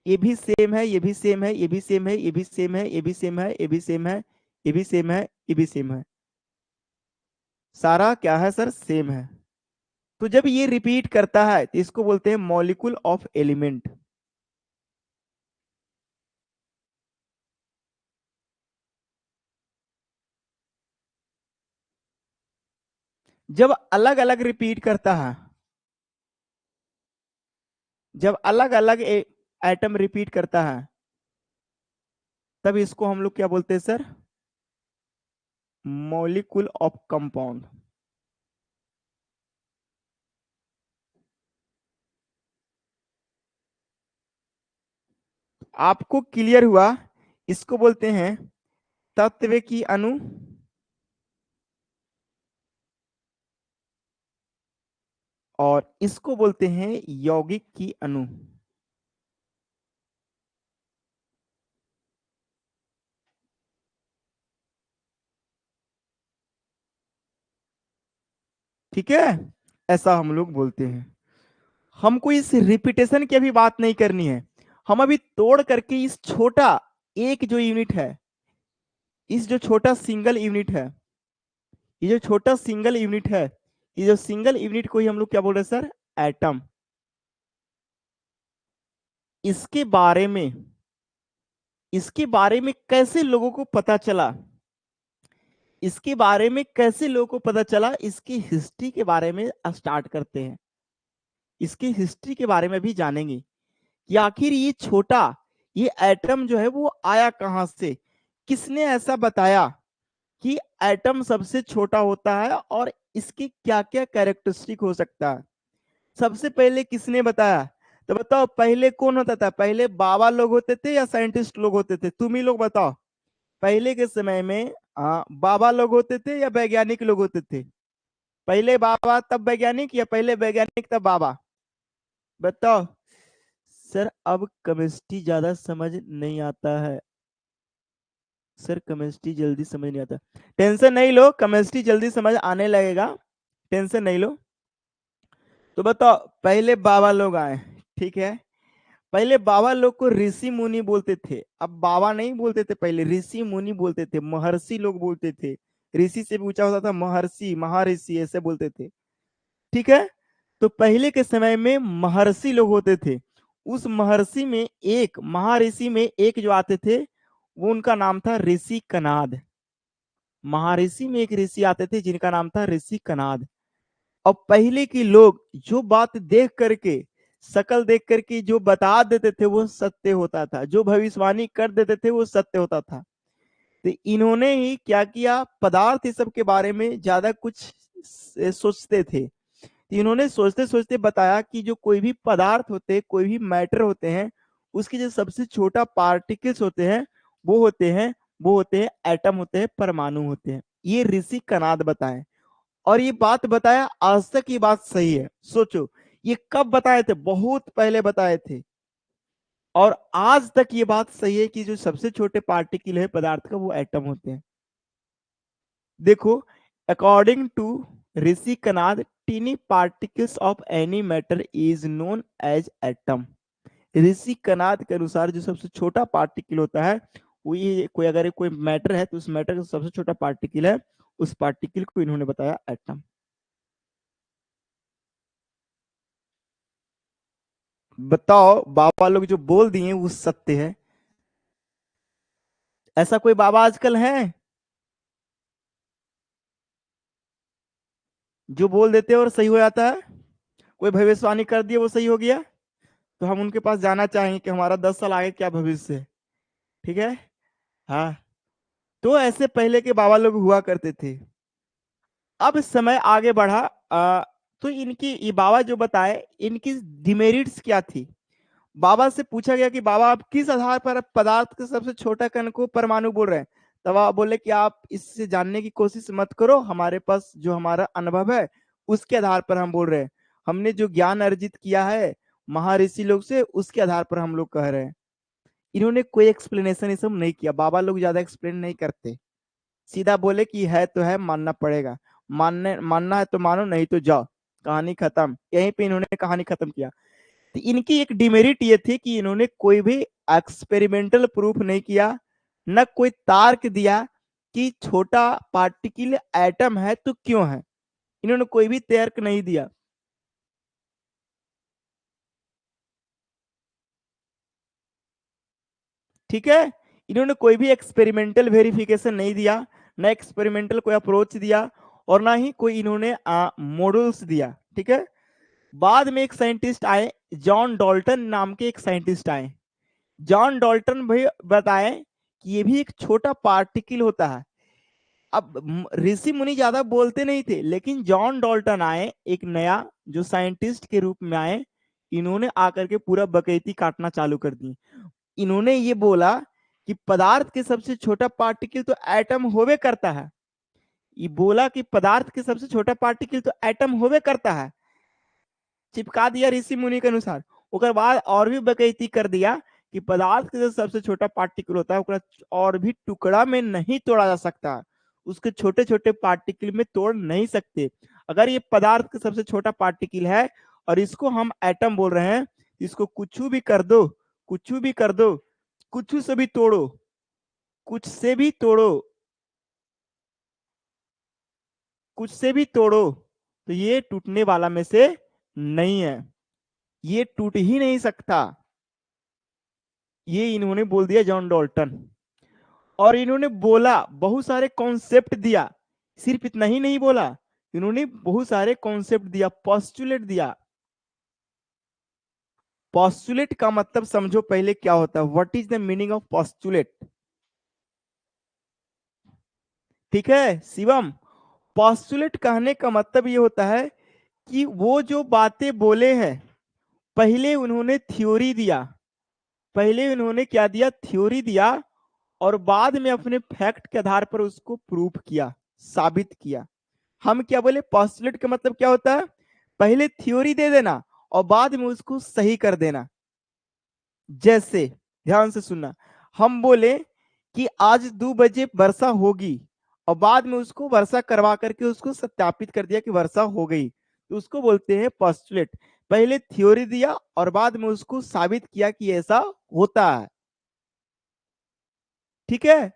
ये भी सेम है, ये भी सेम है, ये भी सेम है, ये भी सेम है, ये भी सेम है, ये भी सेम है, ये भी सेम है, ये भी सेम है, सारा क्या है सर, सेम है। तो जब ये रिपीट करता है तो इसको बोलते हैं मॉलिक्यूल ऑफ एलिमेंट। जब अलग अलग रिपीट करता है, जब अलग अलग एटम रिपीट करता है, तब इसको हम लोग क्या बोलते हैं सर, मॉलिक्यूल ऑफ कंपाउंड। आपको क्लियर हुआ, इसको बोलते हैं तत्व की अणु, और इसको बोलते हैं यौगिक की अणु। ठीक है, ऐसा हम लोग बोलते हैं। हमको इस रिपीटेशन की अभी बात नहीं करनी है, हम अभी तोड़ करके इस छोटा एक जो यूनिट है, इस जो छोटा सिंगल यूनिट है, ये जो छोटा सिंगल यूनिट है, ये जो सिंगल यूनिट को ही हम लोग क्या बोल रहे हैं सर, एटम। इसके बारे में इसके बारे में कैसे लोगों को पता चला, इसके बारे में कैसे लोगों को पता चला, इसकी हिस्ट्री के बारे में स्टार्ट करते हैं। इसकी हिस्ट्री के बारे में भी जानेंगे कि आखिर ये छोटा, ये एटम जो है वो आया कहां से, किसने ऐसा बताया कि एटम सबसे छोटा होता है और इसके क्या क्या कैरेक्टरिस्टिक हो सकता है। सबसे पहले किसने बताया, तो बताओ पहले कौन होता था, पहले बाबा लोग होते थे या साइंटिस्ट लोग होते थे, तुम ही लोग बताओ। पहले के समय में बाबा लोग होते थे या वैज्ञानिक लोग होते थे, पहले बाबा तब वैज्ञानिक या पहले वैज्ञानिक तब बाबा, बताओ। सर अब केमिस्ट्री ज्यादा समझ नहीं आता है, सर केमिस्ट्री जल्दी समझ नहीं आता। टेंशन नहीं लो, केमिस्ट्री जल्दी समझ आने लगेगा, टेंशन नहीं लो। तो बताओ पहले बाबा लोग आए, ठीक है। पहले बाबा लोग को ऋषि मुनि बोलते थे, अब बाबा नहीं बोलते थे, पहले ऋषि मुनि बोलते थे, महर्षि लोग बोलते थे। ऋषि से भी ऊंचा होता था महर्षि, महाऋषि ऐसे बोलते थे, ठीक है। तो पहले के समय में महर्षि लोग होते थे, उस महर्षि में एक महर्षि में एक जो आते थे वो उनका नाम था ऋषि कनाद। महर्षि में एक ऋषि आते थे जिनका नाम था ऋषि कनाद। और पहले के लोग जो बात देख करके, शकल देख करके जो बता देते थे वो सत्य होता था, जो भविष्यवाणी कर देते थे वो सत्य होता था। तो इन्होंने ही क्या किया, पदार्थ ये सब के बारे में ज्यादा कुछ सोचते थे। तो इन्होंने सोचते सोचते बताया कि जो कोई भी पदार्थ होते हैं, कोई भी मैटर होते हैं, उसके जो सबसे छोटा पार्टिकल्स होते हैं वो होते हैं एटम होते हैं, परमाणु होते हैं। ये ऋषि कनाद बताए, और ये बात बताया, आज तक ये बात सही है। सोचो ये कब बताए थे, बहुत पहले बताए थे, और आज तक ये बात सही है कि जो सबसे छोटे पार्टिकल है पदार्थ का वो एटम होते हैं। देखो, according to Rishi Kanad, tiny particles of any matter is known as atom. Rishi Kanad के अनुसार जो सबसे छोटा पार्टिकल होता है वो ये, कोई अगर कोई मैटर है तो उस मैटर का सबसे छोटा पार्टिकल है, उस पार्टिकल को इन्होंने बताया एटम। बताओ बाबा लोग जो बोल दिए वो सत्य है, ऐसा कोई बाबा आजकल है जो बोल देते हैं और सही हो जाता है, कोई भविष्यवाणी कर दिया वो सही हो गया। तो हम उनके पास जाना चाहेंगे कि हमारा 10 साल आगे क्या भविष्य है, ठीक है। हाँ, तो ऐसे पहले के बाबा लोग हुआ करते थे। अब समय आगे बढ़ा, तो इनकी ये बाबा जो बताए इनकी डिमेरिट्स क्या थी। बाबा से पूछा गया कि बाबा आप किस आधार पर पदार्थ के सबसे छोटा कण को परमाणु बोल रहे हैं। तब बाबा बोले कि आप इससे जानने की कोशिश मत करो, हमारे पास जो हमारा अनुभव है उसके आधार पर हम बोल रहे हैं, हमने जो ज्ञान अर्जित किया है महर्षि लोग से उसके आधार पर हम लोग कह रहे हैं। इन्होंने कोई एक्सप्लेनेशन ये सब नहीं किया, बाबा लोग ज्यादा एक्सप्लेन नहीं करते, सीधा बोले कि है तो है, मानना पड़ेगा, मानना है तो मानो, नहीं तो जाओ, कहानी खत्म। यहीं पे इन्होंने कहानी खत्म किया। तो इनकी एक डिमेरिट ये थी कि इन्होंने कोई भी एक्सपेरिमेंटल प्रूफ नहीं किया, न कोई तर्क दिया कि छोटा पार्टिकल एटम है तो क्यों है, इन्होंने कोई भी तर्क नहीं दिया। ठीक है, इन्होंने कोई भी एक्सपेरिमेंटल वेरिफिकेशन नहीं दिया, ना एक्सपेरिमेंटल कोई अप्रोच दिया, और ना ही कोई इन्होंने मॉडल्स दिया, ठीक है। बाद में एक साइंटिस्ट आए, जॉन डॉल्टन नाम के एक साइंटिस्ट आए। जॉन डॉल्टन भी बताए कि ये भी एक छोटा पार्टिकल होता है। अब ऋषि मुनि ज्यादा बोलते नहीं थे, लेकिन जॉन डॉल्टन आए, एक नया जो साइंटिस्ट के रूप में आए, इन्होंने आकर के पूरा बकैती काटना चालू कर दी। इन्होंने ये बोला कि पदार्थ के सबसे छोटा पार्टिकल तो एटम होवे करता है, ये बोला कि पदार्थ के सबसे छोटा पार्टिकल तो एटम होवे करता है, चिपका दिया ऋषि मुनि के अनुसार। उसके बाद और भी बकैती कर दिया कि पदार्थ के जो सबसे छोटा पार्टिकल होता है उसका और भी टुकड़ा में नहीं तोड़ा जा सकता, उसके छोटे छोटे पार्टिकल में तोड़ नहीं सकते। अगर ये पदार्थ का सबसे छोटा पार्टिकल है और इसको हम एटम बोल रहे हैं, इसको कुछ भी कर दो, कुछ भी कर दो, कुछ से भी तोड़ो, कुछ से भी तोड़ो, कुछ से भी तोड़ो, तो ये टूटने वाला में से नहीं है, ये टूट ही नहीं सकता। ये इन्होंने बोल दिया जॉन डॉल्टन। और इन्होंने बोला, बहुत सारे कॉन्सेप्ट दिया, सिर्फ इतना ही नहीं बोला, इन्होंने बहुत सारे कॉन्सेप्ट दिया, पॉस्टुलेट दिया। पॉस्टुलेट का मतलब समझो पहले क्या होता है, what is the meaning of postulate. ठीक है शिवम, पॉस्टुलेट कहने का मतलब ये होता है कि वो जो बातें बोले हैं, पहले उन्होंने थ्योरी दिया, पहले उन्होंने क्या दिया, थ्योरी दिया, और बाद में अपने फैक्ट के आधार पर उसको प्रूफ किया, साबित किया। हम क्या बोले, पॉस्टुलेट का मतलब क्या होता है, पहले थ्योरी दे देना और बाद में उसको सही कर देना। जैसे ध्यान से सुनना, हम बोले कि आज 2 बजे वर्षा होगी, और बाद में उसको वर्षा करवा करके उसको सत्यापित कर दिया कि वर्षा हो गई, तो उसको बोलते हैं पॉस्टुलेट। पहले थ्योरी दिया और बाद में उसको साबित किया कि ऐसा होता है। ठीक है,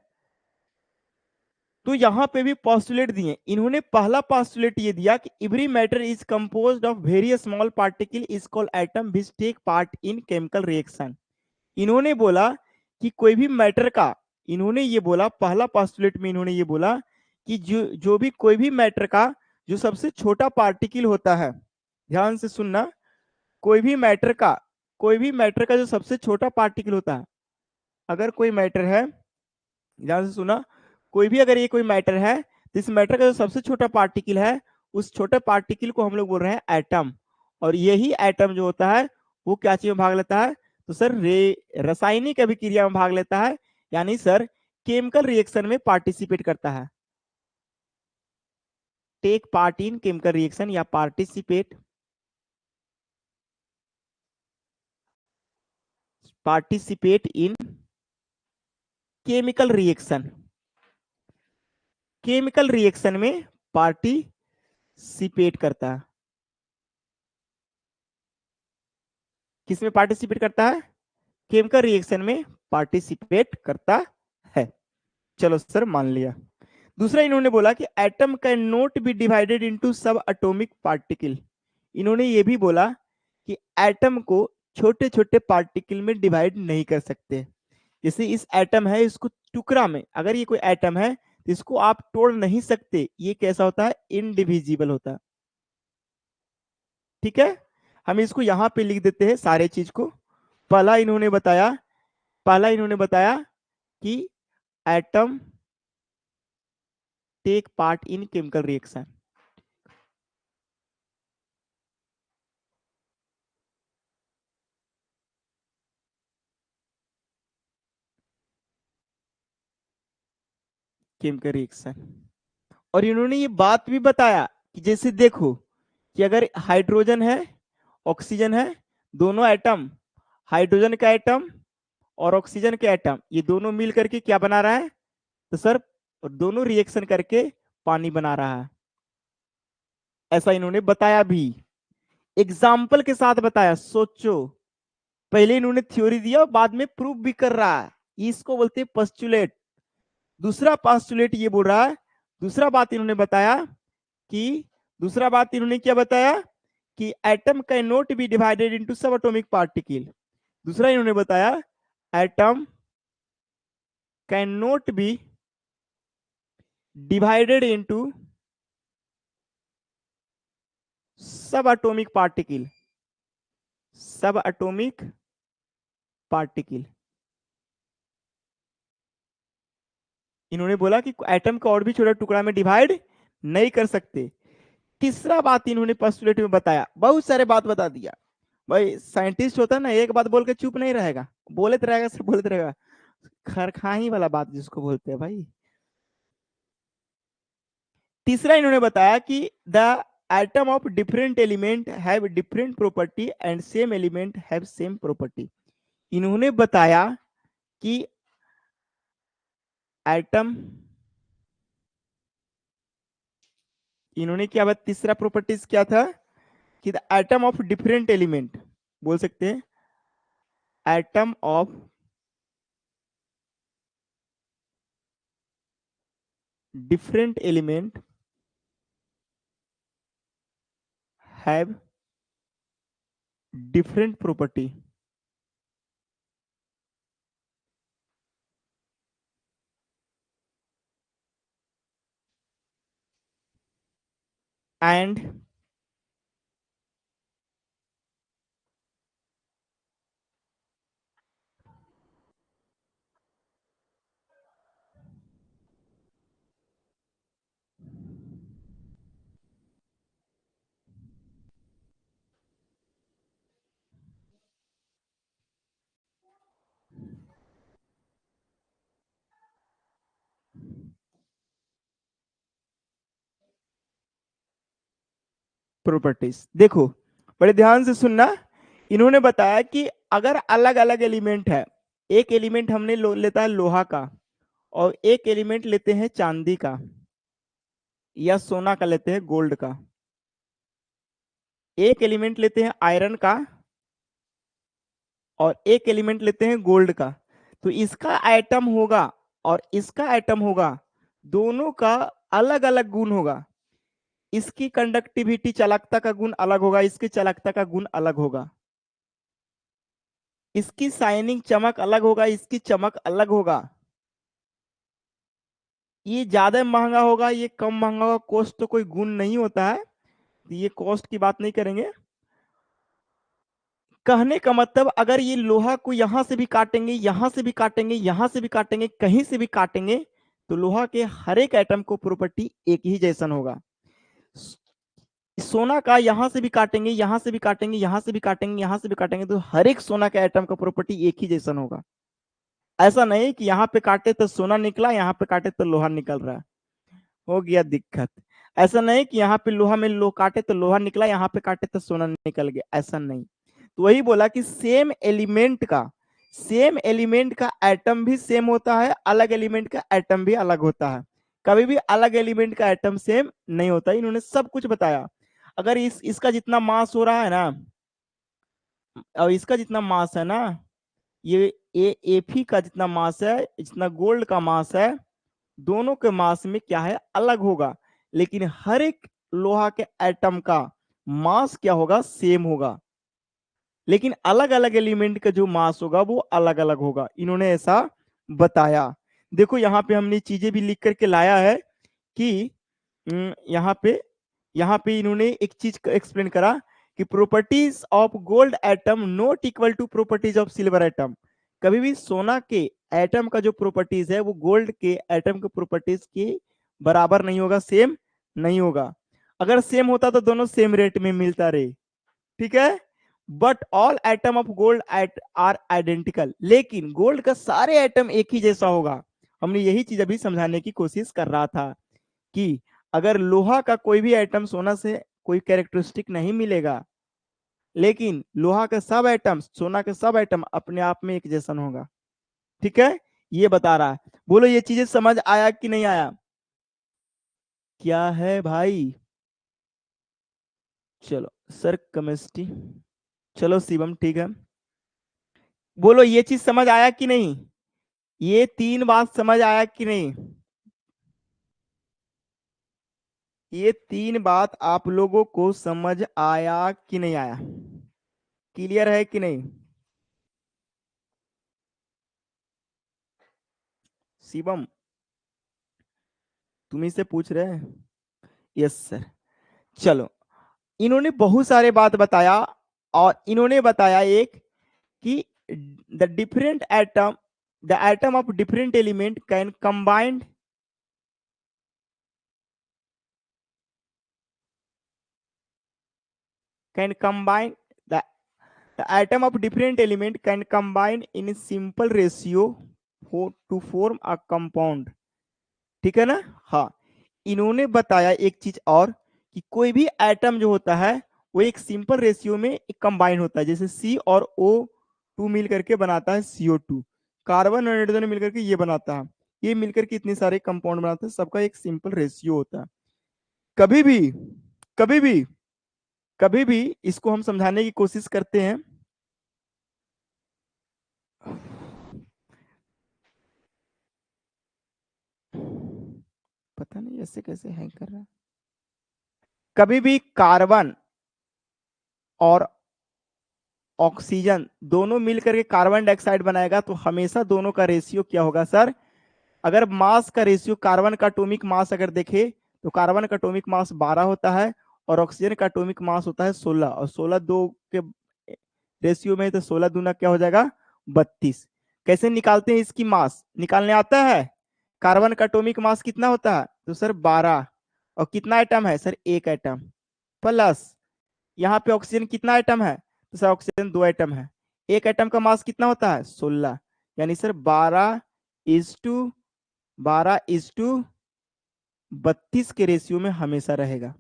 तो यहां पे भी पॉस्टुलेट दिए इन्होंने। पहला पॉस्टुलेट ये दिया कि every matter is composed of very small particle is called atom which take part in chemical reaction. इन्होंने बोला कि कोई भी मैटर का, इन्होंने ये बोला पहला पॉस्टुलेट में, इन्होंने ये बोला कि जो जो भी कोई भी मैटर का जो सबसे छोटा पार्टिकल होता है, ध्यान से सुनना, कोई भी मैटर का, कोई भी मैटर का जो सबसे छोटा पार्टिकल होता है, अगर कोई मैटर है, ध्यान से सुना, कोई भी अगर ये कोई मैटर है, तो इस मैटर का जो सबसे छोटा पार्टिकल है, उस छोटे पार्टिकल को हम लोग बोल रहे हैं एटम। और यही एटम जो होता है वो क्या चीज में भाग लेता है, तो सर रासायनिक अभिक्रिया में भाग लेता है, यानी सर केमिकल रिएक्शन में पार्टिसिपेट करता है। Take part in chemical reaction या participate, participate in chemical reaction, chemical reaction में पार्टिसिपेट करता है। किसमें पार्टिसिपेट करता है, केमिकल रिएक्शन में पार्टिसिपेट करता है। चलो सर मान लिया। दूसरा इन्होंने बोला कि atom can not be divided into sub atomic particle. इन्होंने ये भी बोला कि एटम को छोटे छोटे पार्टिकल में डिवाइड नहीं कर सकते। जैसे इस एटम है, इसको टुकड़ा में, अगर ये कोई एटम है तो इसको आप तोड़ नहीं सकते, ये कैसा होता है, इनडिविजिबल होता है। ठीक है, हम इसको यहां पे लिख देते हैं सारे चीज को। पहला इन्होंने बताया, पहला इन्होंने बताया कि atom take part in chemical reaction. Chemical reaction, और इन्होंने ये बात भी बताया कि जैसे देखो कि अगर हाइड्रोजन है, ऑक्सीजन है, दोनों एटम, हाइड्रोजन का एटम और ऑक्सीजन के एटम, ये दोनों मिल करके क्या बना रहा है, तो सर दोनों रिएक्शन करके पानी बना रहा है। ऐसा इन्होंने बताया भी, एग्जाम्पल के साथ बताया। सोचो, पहले इन्होंने थ्योरी दिया, बाद में प्रूफ भी कर रहा है, इसको बोलते हैं पोस्टुलेट। दूसरा पोस्टुलेट ये बोल रहा है, दूसरा बात इन्होंने बताया कि, दूसरा बात इन्होंने क्या बताया कि atom can not be divided into sub atomic particle. दूसरा इन्होंने बताया atom can not be divided into sub atomic particle, सब एटॉमिक पार्टिकल। इन्होंने बोला कि एटम का और भी छोटा टुकड़ा में डिवाइड नहीं कर सकते। तीसरा बात इन्होंने पोस्टुलेट में बताया, बहुत सारे बात बता दिया। भाई साइंटिस्ट होता है ना, एक बात बोल के चुप नहीं रहेगा, बोलते रहेगा, सिर्फ बोलते रहेगा, खरखाही वाला बात जिसको बोलते हैं भाई। तीसरा इन्होंने बताया कि the atom of different element have different property and same element have same property. इन्होंने बताया कि एटम, इन्होंने क्या बात, तीसरा प्रॉपर्टीज क्या था कि the atom of different element, बोल सकते हैं atom of different element have different property and properties. देखो बड़े ध्यान से सुनना, इन्होंने बताया कि अगर अलग अलग एलिमेंट है, एक एलिमेंट हमने लेता है लोहा का, और एक एलिमेंट लेते हैं चांदी का या सोना का, लेते हैं गोल्ड का, एक एलिमेंट लेते हैं आयरन का और एक एलिमेंट लेते हैं गोल्ड का, तो इसका एटम होगा और इसका एटम होगा, दोनों का अलग अलग गुण होगा। इसकी कंडक्टिविटी चालकता का गुण अलग होगा, इसकी चालकता का गुण अलग होगा, इसकी शाइनिंग चमक अलग होगा, इसकी चमक अलग होगा, ये ज्यादा महंगा होगा, ये कम महंगा होगा। कॉस्ट तो कोई गुण नहीं होता है, तो ये कॉस्ट की बात नहीं करेंगे। कहने का मतलब अगर ये लोहा को यहां से भी काटेंगे, यहां से भी काटेंगे, यहां से भी काटेंगे, कहीं से भी काटेंगे, तो लोहा के हर एक एटम को प्रॉपर्टी एक ही जैसन होगा। सोना का यहां से भी काटेंगे, यहां से भी काटेंगे, यहां से भी काटेंगे, यहां से भी काटेंगे, तो हर एक सोना के एटम का प्रॉपर्टी एक ही जैसन होगा। ऐसा नहीं कि यहाँ पे काटे तो सोना निकला, यहाँ पे काटे तो लोहा निकल रहा है, हो गया दिक्कत। ऐसा नहीं कि यहाँ पे लोहा में लो काटे तो लोहा निकला, यहाँ पे काटे तो सोना निकल गया, ऐसा नहीं। तो वही बोला कि सेम एलिमेंट का एटम भी सेम होता है, अलग एलिमेंट का एटम भी अलग होता है। कभी भी अलग एलिमेंट का एटम सेम नहीं होता। इन्होंने सब कुछ बताया। अगर इसका जितना मास हो रहा है ना, और इसका जितना मास है ना, ये एफी का जितना मास है, जितना गोल्ड का मास है, दोनों के मास में क्या है, अलग होगा। लेकिन हर एक लोहा के एटम का मास क्या होगा, सेम होगा। लेकिन अलग अलग एलिमेंट का जो मास होगा वो अलग अलग होगा। इन्होंने ऐसा बताया। देखो यहाँ पे हमने चीजें भी लिख करके लाया है कि यहाँ पे इन्होंने एक चीज एक्सप्लेन करा कि properties of gold atom not equal to properties of silver atom. कभी भी सोना के एटम का जो प्रॉपर्टीज है वो गोल्ड के एटम के प्रॉपर्टीज के बराबर नहीं होगा, सेम नहीं होगा। अगर सेम होता तो दोनों सेम रेट में मिलता रहे, ठीक है। But all atom of gold are identical, लेकिन गोल्ड का सारे एटम एक ही जैसा होगा। हमने यही चीज अभी समझाने की कोशिश कर रहा था कि अगर लोहा का कोई भी एटम सोना से कोई कैरेक्टरिस्टिक नहीं मिलेगा, लेकिन लोहा के सब एटम, सोना के सब एटम अपने आप में एक जैसन होगा, ठीक है। ये बता रहा है। बोलो ये चीजें समझ आया कि नहीं आया? क्या है भाई? चलो सर केमिस्ट्री, चलो शिवम ठीक है। बोलो ये चीज समझ आया कि नहीं? ये तीन बात समझ आया कि नहीं? ये तीन बात आप लोगों को समझ आया कि नहीं आया? क्लियर है कि नहीं? शिवम तुम्ही से पूछ रहे हैं? Yes sir. चलो, इन्होंने बहुत सारे बात बताया, और इन्होंने बताया एक कि the different atom, the atom of different element can combined, can combine the atom of different element can combine in a simple ratio to form a compound, ठीक है ना। हाँ, इन्होंने बताया एक चीज और कि कोई भी एटम जो होता है वो एक सिंपल रेशियो में एक कंबाइन होता है। जैसे सी और ओ टू मिल करके बनाता है CO2, कार्बन और नाइट्रोजन मिलकर के ये बनाता है, ये मिलकर के इतने सारे कंपाउंड बनाते हैं, सबका एक सिंपल रेशियो होता है। कभी भी कभी भी कभी भी इसको हम समझाने की कोशिश करते हैं। पता नहीं ऐसे कैसे हैंग कर रहा है। कभी भी कार्बन और ऑक्सीजन दोनों मिलकर के कार्बन डाइऑक्साइड बनाएगा, तो हमेशा दोनों का रेशियो क्या होगा सर? अगर मास का रेशियो, कार्बन का एटॉमिक मास अगर देखे तो कार्बन का एटॉमिक मास 12 होता है और ऑक्सीजन का एटॉमिक मास होता है 16, और 16 दो के रेशियो में, तो 16 दूना क्या हो जाएगा? 32। कैसे निकालते हैं इसकी मास? निकालने आता है? कार्बन का एटॉमिक मास कितना होता है? तो सर 12, और कितना आइटम है सर? एक आइटम, प्लस यहाँ पे ऑक्सीजन कितना आइटम है? तो सर ऑक्सीजन 2 आइटम है। एक आइटम का मास कितना होता है? 16, यानी सर 12:32 के रेशियो में हमेशा रहेगा।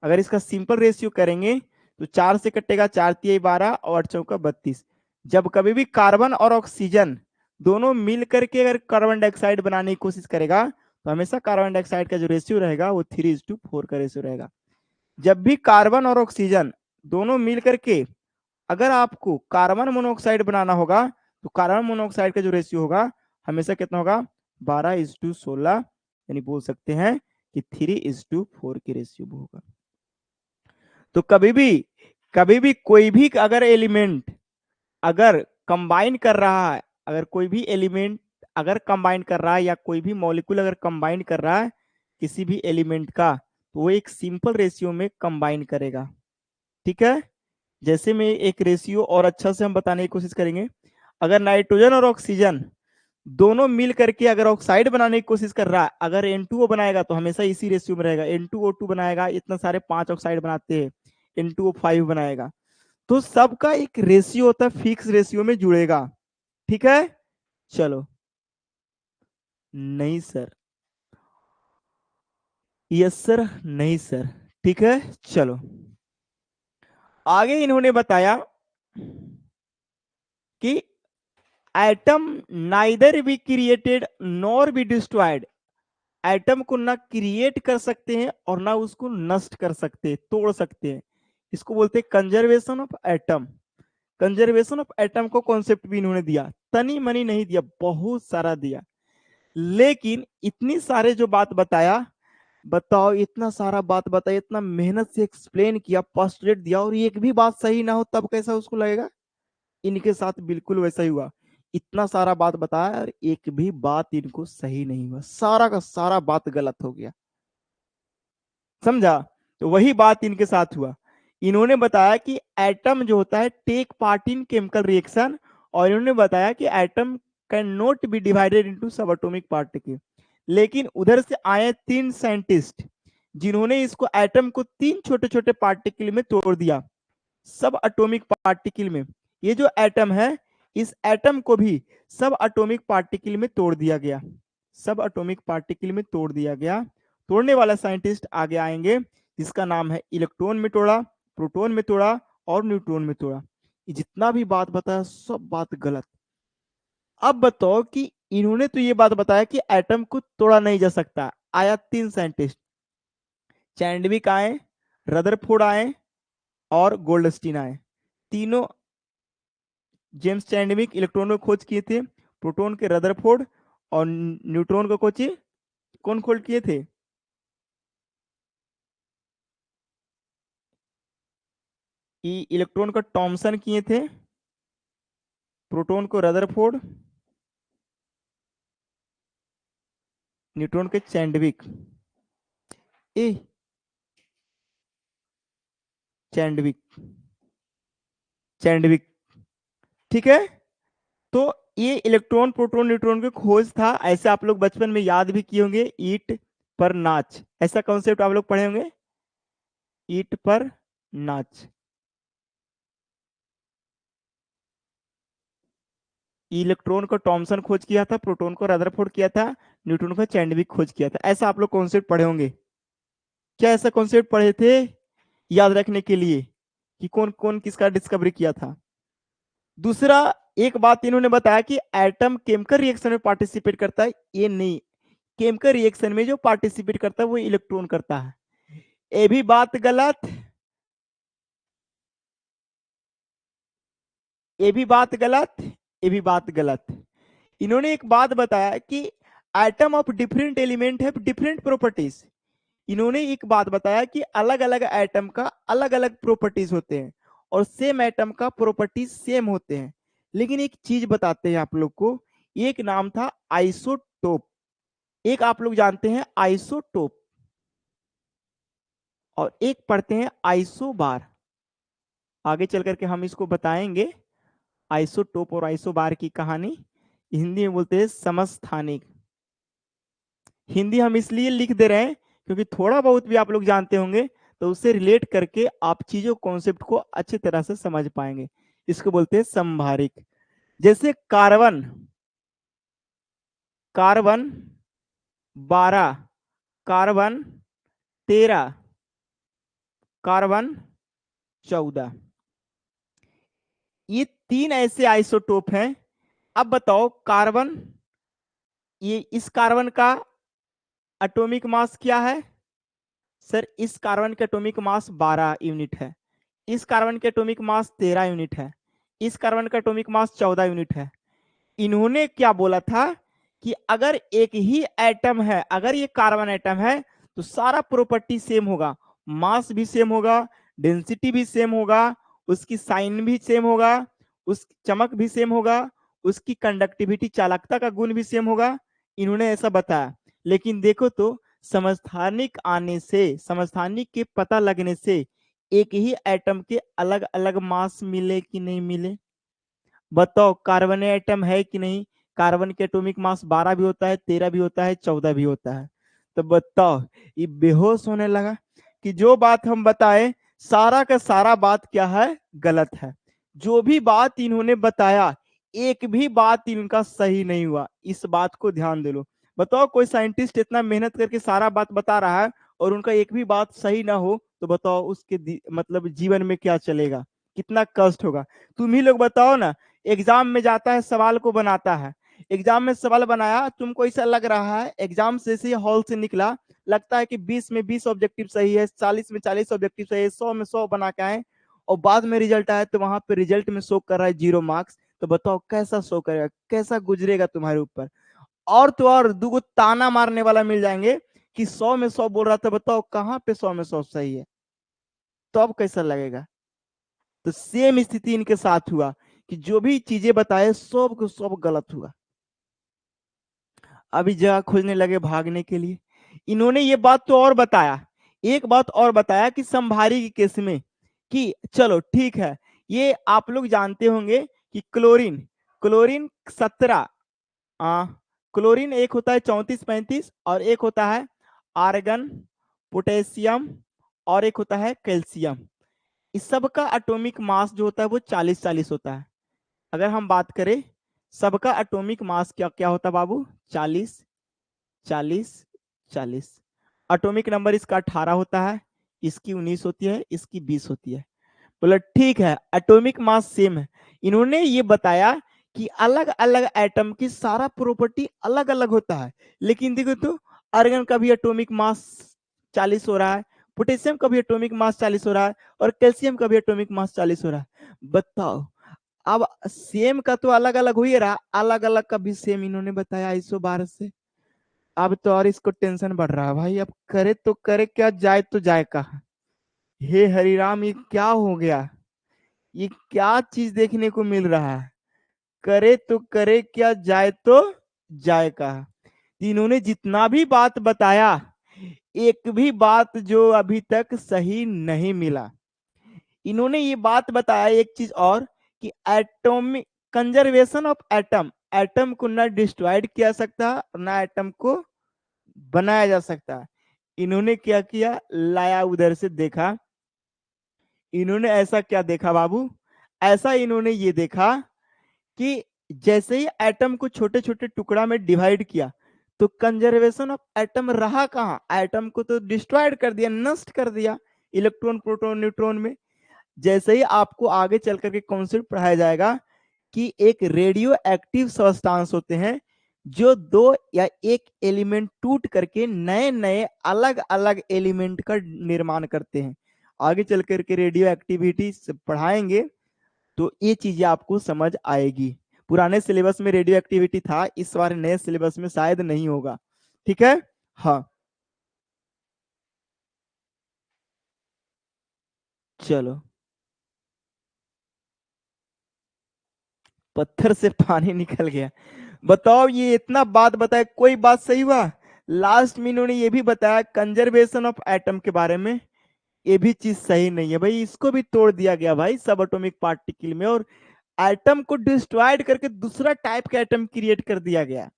अगर इसका सिंपल रेशियो करेंगे तो 4 से कटेगा, 4 तिया 12 और 8 चौका 32। जब कभी भी कार्बन और ऑक्सीजन दोनों मिल करके अगर कार्बन डाइऑक्साइड बनाने की कोशिश करेगा तो हमेशा कार्बन डाइऑक्साइड का जो रेशियो रहेगा वो 3:4 का रेशियो रहेगा। जब भी कार्बन और ऑक्सीजन दोनों मिल करके अगर आपको कार्बन मोनोऑक्साइड बनाना होगा तो कार्बन मोनोऑक्साइड का जो रेशियो होगा हमेशा कितना होगा? 12:16, यानी बोल सकते हैं कि 3:4 की रेशियो होगा। तो कभी भी कोई भी अगर एलिमेंट अगर कंबाइन कर रहा है, अगर कोई भी एलिमेंट अगर कंबाइन कर रहा है या कोई भी मॉलिक्यूल अगर कंबाइन कर रहा है किसी भी एलिमेंट का, तो वो एक सिंपल रेशियो में कंबाइन करेगा। ठीक है, जैसे में एक रेशियो और अच्छा से हम बताने की कोशिश करेंगे। अगर नाइट्रोजन और ऑक्सीजन दोनों मिल करके अगर ऑक्साइड बनाने की कोशिश कर रहा है, अगर N2O बनाएगा तो हमेशा इसी रेशियो में रहेगा। N2O2 बनाएगा, इतना सारे 5 ऑक्साइड बनाते हैं, N2O5 बनाएगा, तो सबका एक रेशियो होता है, फिक्स रेशियो में जुड़ेगा। ठीक है, चलो। नहीं सर, यस सर, नहीं सर। ठीक है, चलो आगे इन्होंने बताया कि atom neither be created nor be destroyed. Atom को ना क्रिएट कर सकते हैं और ना उसको नष्ट कर सकते हैं, तोड़ सकते हैं। इसको बोलते हैं conservation of atom. Conservation of atom को कॉन्सेप्ट भी इन्होंने दिया, तनी मनी नहीं दिया, बहुत सारा दिया। लेकिन इतनी सारे जो बात बताया, बताओ इतना सारा बात बताया, इतना मेहनत से एक्सप्लेन किया, पोस्टुलेट दिया, और एक भी बात सही ना हो तब कैसा उसको लगेगा? इनके साथ बिल्कुल वैसा ही हुआ। इतना सारा बात बताया और एक भी बात इनको सही नहीं हुआ, सारा का सारा बात गलत हो गया। समझा? तो वही बात इनके साथ हुआ। इन्होंने बताया कि एटम जो होता है take part in chemical reaction, और इन्होंने बताया कि atom can not be divided into sub atomic particle. लेकिन उधर से आए 3 साइंटिस्ट जिन्होंने इसको एटम को 3 छोटे छोटे पार्टिकल में तोड़ दिया, सब एटॉमिक पार्टिकल में। ये जो एटम है, इस एटम को भी सब एटॉमिक पार्टिकल में तोड़ दिया गया, सब एटॉमिक पार्टिकल में तोड़ दिया गया। तोड़ने वाला साइंटिस्ट आगे आएंगे, जिसका नाम है इलेक्ट्रॉन में तोड़ा, प्रोटॉन में तोड़ा और न्यूट्रॉन में तोड़ा। ये जितना भी बात बताया सब बात गलत। अब बताओ कि इन्होंने तो ये बात बताया कि एटम को तोड़ा नहीं जा सकता। आया 3 साइंटिस्ट, चैंडविक आए, रदरफोर्ड आए और गोल्डस्टीन आए। तीनों, जेम्स चैंडविक इलेक्ट्रॉन को खोज किए थे, प्रोटॉन के रदरफोर्ड, और न्यूट्रॉन को खोज कौन खोज किए थे? इलेक्ट्रॉन को टॉमसन किए थे, प्रोटॉन को रदरफोर्ड, न्यूट्रॉन के चैंडविक। ए चैंडविक, चैंडविक। ठीक है, तो ये इलेक्ट्रॉन प्रोटॉन न्यूट्रॉन की खोज था। ऐसे आप लोग बचपन में याद भी किए होंगे, ईट पर नाच, ऐसा कॉन्सेप्ट आप लोग पढ़े होंगे, ईट पर नाच। इलेक्ट्रॉन को टॉमसन खोज किया था, प्रोटॉन को रदरफोर्ड किया था, न्यूट्रॉन को चैंडविक खोज किया था। ऐसा आप लोग कॉन्सेप्ट पढ़े होंगे। क्या ऐसा कॉन्सेप्ट पढ़े थे याद रखने के लिए कि कौन कौन किसका डिस्कवरी किया था? दूसरा, एक बात इन्होंने बताया कि एटम केमिकल रिएक्शन में पार्टिसिपेट करता है। ये नहीं, केमिकल रिएक्शन में जो पार्टिसिपेट करता है वो इलेक्ट्रॉन करता है। ये भी बात गलत, ये भी बात गलत, ये भी बात गलत। इन्होंने एक बात बताया कि atom of different element have different properties. इन्होंने एक बात बताया कि अलग अलग एटम का अलग अलग प्रॉपर्टीज होते हैं, और सेम एटम का प्रॉपर्टी सेम होते हैं, लेकिन एक चीज बताते हैं आप लोग को, एक नाम था आइसोटोप, एक आप लोग जानते हैं आइसोटोप, और एक पढ़ते हैं आइसोबार। आगे चल करके हम इसको बताएंगे, आइसोटोप और आइसोबार की कहानी। हिंदी में बोलते हैं समस्थानिक। हिंदी हम इसलिए लिख दे रहे हैं क्योंकि थोड़ा बहुत भी आप लोग जानते होंगे तो उससे रिलेट करके आप चीजों कॉन्सेप्ट को अच्छी तरह से समझ पाएंगे। इसको बोलते हैं समभारिक। जैसे कार्बन, कार्बन 12, कार्बन 13, कार्बन 14, ये तीन ऐसे आइसोटोप हैं। अब बताओ कार्बन, ये इस कार्बन का एटॉमिक मास क्या है? सर इस कार्बन का एटॉमिक मास 12 यूनिट है, इस कार्बन का एटॉमिक मास 13 यूनिट है, इस कार्बन का एटॉमिक मास 14 यूनिट है। इन्होंने क्या बोला था कि अगर एक ही एटम है, अगर ये कार्बन एटम है तो सारा प्रॉपर्टी सेम होगा, मास भी सेम होगा, डेंसिटी भी सेम होगा, उसकी साइन भी सेम होगा, उसकी चमक भी सेम होगा, उसकी कंडक्टिविटी चालकता का गुण भी सेम होगा। इन्होंने ऐसा बताया। लेकिन देखो तो समस्थानिक आने से, समस्थानिक के पता लगने से एक ही एटम के अलग अलग मास मिले कि नहीं मिले? बताओ कार्बन एटम है कि नहीं? कार्बन के एटॉमिक मास 12 भी होता है, 13 भी होता है, 14 भी होता है। तो बताओ, ये बेहोश होने लगा कि जो बात हम बताए सारा का सारा बात क्या है? गलत है। जो भी बात इन्होंने बताया एक भी बात इनका सही नहीं हुआ, इस बात को ध्यान दे लो। बताओ कोई साइंटिस्ट इतना मेहनत करके सारा बात बता रहा है और उनका एक भी बात सही ना हो तो बताओ उसके मतलब जीवन में क्या चलेगा, कितना कष्ट होगा। तुम ही लोग बताओ ना, एग्जाम में जाता है सवाल को बनाता है, एग्जाम में सवाल बनाया, तुमको ऐसा लग रहा है एग्जाम से हॉल से निकला, लगता है कि 20 में 20 ऑब्जेक्टिव सही है, 40 में 40 ऑब्जेक्टिव सही है, 100 में 100 बना के आए, और बाद में रिजल्ट आया तो वहां पे रिजल्ट में शो कर रहा है 0 मार्क्स। तो बताओ कैसा शो करेगा, कैसा गुजरेगा तुम्हारे ऊपर? और तो और दुगो ताना मारने वाला मिल जाएंगे कि 100 में 100 बोल रहा था, बताओ कहाँ पे 100 में 100 सही है? तो अब कैसा लगेगा? तो सेम स्थिति इनके साथ हुआ कि जो भी चीजें बताए सब को सब गलत हुआ। अभी जगह खोजने लगे भागने के लिए। इन्होंने ये बात तो और बताया, एक बात और बताया कि संभारी के केस में कि चलो ठीक है, ये आप लोग जानते होंगे कि क्लोरीन, क्लोरीन 17, क्लोरीन एक होता है 34-35 और एक होता है आर्गन, पोटेशियम और एक होता है कैल्शियम। इस सब का एटॉमिक मास जो होता है वो 40-40 होता है। अगर हम बात करें सबका एटॉमिक मास क्या क्या होता है बाबू? 40 40 40। एटॉमिक नंबर इसका 18 होता है, इसकी 19 होती है, इसकी 20 होती है। बोला ठीक है एटॉमिक मास सेम है। इन्होंने ये बताया कि अलग अलग एटम की सारा प्रॉपर्टी अलग अलग होता है, लेकिन देखो तो आर्गन का भी एटॉमिक मास 40 हो रहा है, पोटेशियम का भी एटॉमिक मास 40 हो रहा है, और कैल्शियम का भी एटॉमिक मास 40 हो रहा है। बताओ, अब सेम का तो अलग अलग हो ही रहा, अलग अलग का भी सेम इन्होंने बताया 112 से। अब तो और इसको टेंशन बढ़ रहा है भाई, अब करे तो करे क्या, जाए तो जाए कहाँ? हे हरिराम, ये क्या हो गया? ये क्या चीज देखने को मिल रहा है? करे तो करे क्या, जाए तो जाए कहाँ? इन्होंने जितना भी बात बताया एक भी बात जो अभी तक सही नहीं मिला। इन्होंने ये बात बताया एक चीज और कि atomic conservation of atom, atom को ना डिस्ट्रॉयड किया सकता ना एटम को बनाया जा सकता। इन्होंने क्या किया, लाया उधर से देखा। इन्होंने ऐसा क्या देखा बाबू? ऐसा इन्होंने ये देखा कि जैसे ही एटम को छोटे छोटे टुकड़ा में डिवाइड किया तो कंजर्वेशन ऑफ एटम रहा कहाँ? एटम को तो डिस्ट्रॉयड कर दिया, नष्ट कर दिया इलेक्ट्रॉन प्रोटॉन न्यूट्रॉन में। जैसे ही आपको आगे चल करके कॉन्सेप्ट पढ़ाया जाएगा कि एक रेडियो एक्टिव सब्सटेंस होते हैं जो दो या एक एलिमेंट टूट करके नए नए अलग अलग एलिमेंट का निर्माण करते हैं। आगे चल करके रेडियो एक्टिविटी पढ़ाएंगे तो ये चीजें आपको समझ आएगी। पुराने सिलेबस में रेडियो एक्टिविटी था, इस बार नए सिलेबस में शायद नहीं होगा। ठीक है, हाँ चलो। पत्थर से पानी निकल गया। बताओ, ये इतना बात बताया, कोई बात सही हुआ? लास्ट में इन्होंने ये भी बताया कंजर्वेशन ऑफ एटम के बारे में, ये भी चीज सही नहीं है भाई, इसको भी तोड़ दिया गया भाई सब एटॉमिक पार्टिकल में, और एटम को डिस्ट्रॉयड करके दूसरा टाइप का एटम क्रिएट कर दिया गया।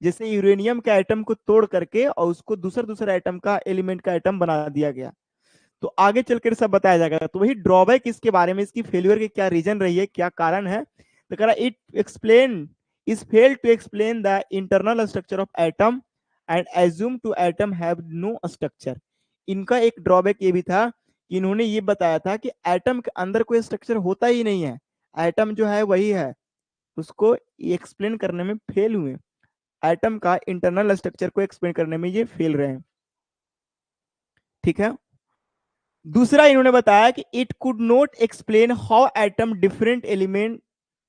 जैसे यूरेनियम का एटम को तोड़ करके और उसको दूसरा दूसरा एटम का एलिमेंट का एटम बना दिया गया। तो आगे चलकर सब बताया जाएगा। तो वही ड्रॉबैक इसके बारे में, इसकी फेल्यूर के क्या रीजन रही है, क्या कारण है, तो कह रहा it explain is fail to explain the internal structure of atom and assume to atom have no structure. इनका एक ड्रॉबैक ये भी था कि इन्होंने ये बताया था कि एटम के अंदर कोई स्ट्रक्चर होता ही नहीं है, एटम जो है वही है, उसको एक्सप्लेन करने में फेल हुए, एटम का इंटरनल स्ट्रक्चर को एक्सप्लेन करने में ये फेल रहे हैं। ठीक है। दूसरा इन्होंने बताया कि it could not explain how atom different element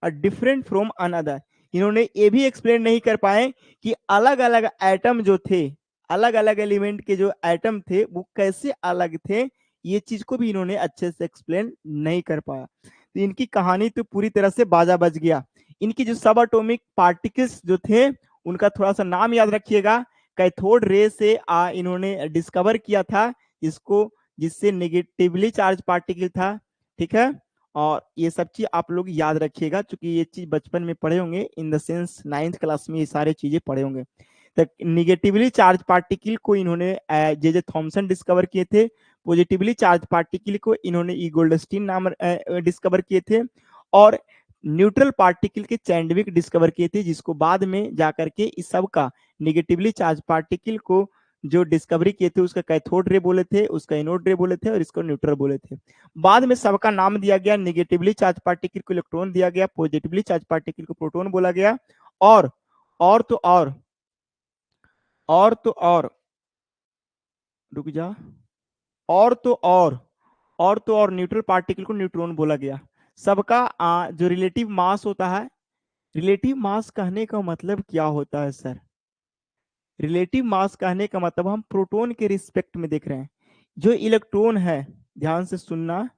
are different from another. इन्होंने ये भी एक्सप्लेन नहीं कर पाए कि अलग अलग एटम जो थे, अलग अलग एलिमेंट के जो एटम थे वो कैसे अलग थे, ये चीज को भी इन्होंने अच्छे से एक्सप्लेन नहीं कर पाया। तो इनकी कहानी तो पूरी तरह से बाजा बज गया। इनकी जो सब एटॉमिक पार्टिकल्स जो थे उनका थोड़ा सा नाम याद रखिएगा। कैथोड रे से इन्होंने डिस्कवर किया था इसको, जिससे नेगेटिवली चार्ज पार्टिकल था। ठीक है, और ये सब चीज आप लोग याद रखिएगा, क्योंकि ये चीज बचपन में पढ़े होंगे, in the sense 9th class में ये सारे चीजें पढ़े होंगे। तो निगेटिवली चार्ज पार्टिकल को इन्होंने जे थॉमसन डिस्कवर किए थे, पॉजिटिवली चार्ज पार्टिकल को इन्होंने ई गोल्डस्टीन नाम डिस्कवर किए थे, और न्यूट्रल पार्टिकल के चैंडविक डिस्कवर किए थे, जिसको बाद में जाकर के इस सब का निगेटिवली चार्ज पार्टिकल को जो डिस्कवरी किए थे उसका कैथोड रे बोले थे, उसका एनोड रे बोले थे, और इसको न्यूट्रल बोले थे। बाद में सबका नाम दिया गया, निगेटिवली चार्ज पार्टिकल को इलेक्ट्रॉन दिया गया, पॉजिटिवली चार्ज पार्टिकल को प्रोटॉन बोला गया, और तो और रुक जा, और न्यूट्रल पार्टिकल को न्यूट्रॉन बोला गया। सबका जो रिलेटिव मास होता है, रिलेटिव मास कहने का मतलब क्या होता है सर? रिलेटिव मास कहने का मतलब हम प्रोटॉन के रिस्पेक्ट में देख रहे हैं। जो इलेक्ट्रॉन है, ध्यान से सुनना,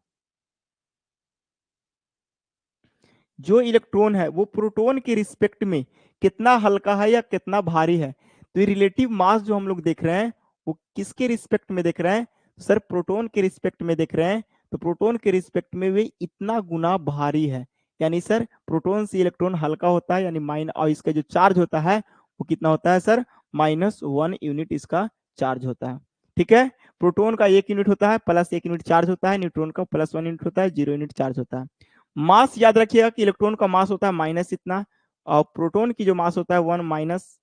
जो इलेक्ट्रॉन है वो प्रोटॉन के रिस्पेक्ट में कितना हल्का है या कितना भारी है। तो ये रिलेटिव मास जो हम लोग देख रहे हैं वो किसके रिस्पेक्ट में देख रहे हैं? सर प्रोटॉन के रिस्पेक्ट में देख रहे हैं। तो प्रोटॉन के रिस्पेक्ट में वे इतना गुना भारी है, यानी सर प्रोटॉन से इलेक्ट्रॉन हल्का होता है, यानी माइन, और इसका जो चार्ज होता है वो कितना होता है सर? -1 यूनिट इसका चार्ज होता है। ठीक है, प्रोटॉन का 1 यूनिट होता है, +1 यूनिट चार्ज होता है, न्यूट्रॉन का +1 यूनिट होता है, 0 यूनिट चार्ज होता है। मास याद रखिएगा कि इलेक्ट्रॉन का मास होता है माइनस इतना, और प्रोटॉन की जो मास होता है 1 माइनस,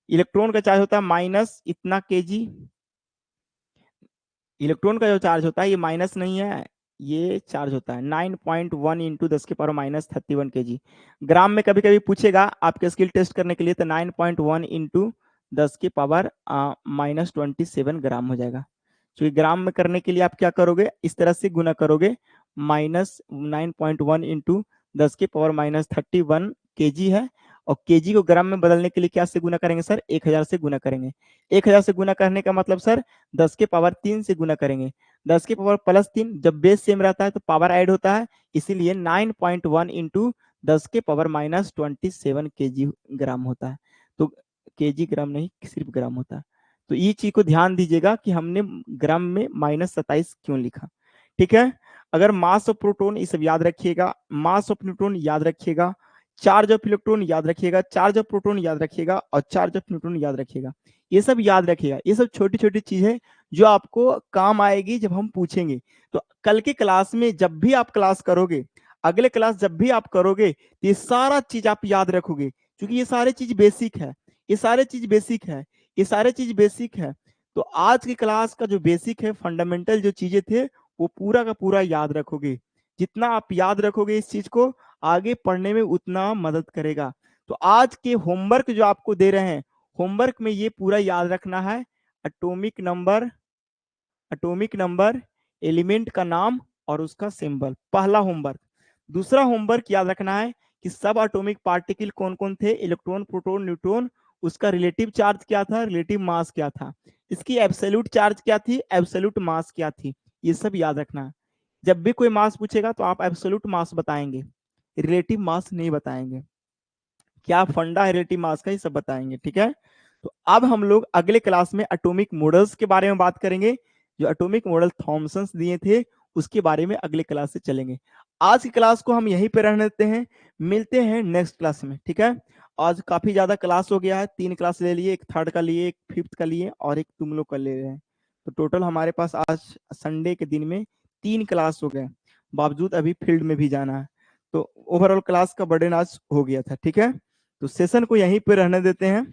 इलेक्ट्रॉन का चार्ज होता है माइनस इतना केजी। इलेक्ट्रॉन का जो चार्ज होता है ये माइनस नहीं है, ये चार्ज होता है 9.1 इंटू 10⁻³ केजी। ग्राम में कभी कभी पूछेगा आपके स्किल टेस्ट करने के लिए, तो 9.1 इंटू 10⁻27 ग्राम हो जाएगा। तो ग्राम में करने के लिए आप क्या करोगे, इस तरह से गुना करोगे, -9.1 इंटू 10⁻31 केजी है, और केजी को ग्राम में बदलने के लिए क्या से गुना करेंगे सर? 1000 से गुना करेंगे। 1000 से गुना करने का मतलब सर 10⁻3 से गुना करेंगे। 10⁻+3, जब बेस सेम रहता है तो पावर ऐड होता है, इसीलिए 9.1 इंटू 10⁻27 केजी ग्राम होता है। तो केजी ग्राम नहीं, सिर्फ ग्राम होता है। तो ये चीज को ध्यान दीजिएगा कि हमने ग्राम में -27 क्यों लिखा। ठीक है, अगर मास ऑफ प्रोटॉन, ये सब याद रखिएगा, मास ऑफ न्यूट्रॉन याद रखिएगा, चार्ज ऑफ इलेक्ट्रॉन याद रखिएगा, चार्ज ऑफ प्रोटॉन याद रखिएगा, और चार्ज ऑफ न्यूट्रॉन याद रखिएगा। ये सब याद रखिएगा, ये सब छोटी छोटी चीज है जो आपको काम आएगी जब हम पूछेंगे। तो कल के क्लास में जब भी आप क्लास करोगे, अगले क्लास जब भी आप करोगे, तो ये सारा चीज आप याद रखोगे, क्योंकि ये सारे चीज बेसिक है, ये सारे चीज बेसिक है, ये सारे चीज बेसिक है। तो आज की क्लास का जो बेसिक है, फंडामेंटल जो चीजें थे, वो पूरा का पूरा याद रखोगे। जितना आप याद रखोगे इस चीज को, आगे पढ़ने में उतना मदद करेगा। तो आज के होमवर्क जो आपको दे रहे हैं, होमवर्क में ये पूरा याद रखना है, atomic number, atomic number, element का नाम और उसका सिंबल, पहला होमवर्क। दूसरा होमवर्क याद रखना है कि सब एटॉमिक पार्टिकल कौन कौन थे, इलेक्ट्रॉन, प्रोटॉन, न्यूट्रॉन, उसका रिलेटिव चार्ज क्या था, रिलेटिव मास क्या था, इसकी एब्सोल्यूट चार्ज क्या थी, एब्सोल्यूट मास क्या थी, ये सब याद रखना है। जब भी कोई मास पूछेगा तो आप एब्सोल्यूट मास बताएंगे, रिलेटिव मास नहीं बताएंगे, क्या फंडा है रिलेटिव मास का, ये सब बताएंगे, ठीक है। तो अब हम लोग अगले क्लास में एटॉमिक मॉडल्स के बारे में बात करेंगे, जो एटॉमिक मॉडल थॉमसन दिए थे उसके बारे में अगले क्लास से चलेंगे। आज की क्लास को हम यहीं पे रहने देते हैं, मिलते हैं नेक्स्ट क्लास में, ठीक है। आज काफी ज्यादा क्लास हो गया है, 3 क्लास ले लिए, एक थर्ड का लिए, एक फिफ्थ का लिए और एक तुम लोग का ले रहे हैं। तो टोटल हमारे पास आज संडे के दिन में 3 क्लास हो गए, बावजूद अभी फील्ड में भी जाना है। तो ओवरऑल क्लास का बर्डन आज हो गया था, ठीक है। तो सेशन को यहीं पे रहने देते हैं।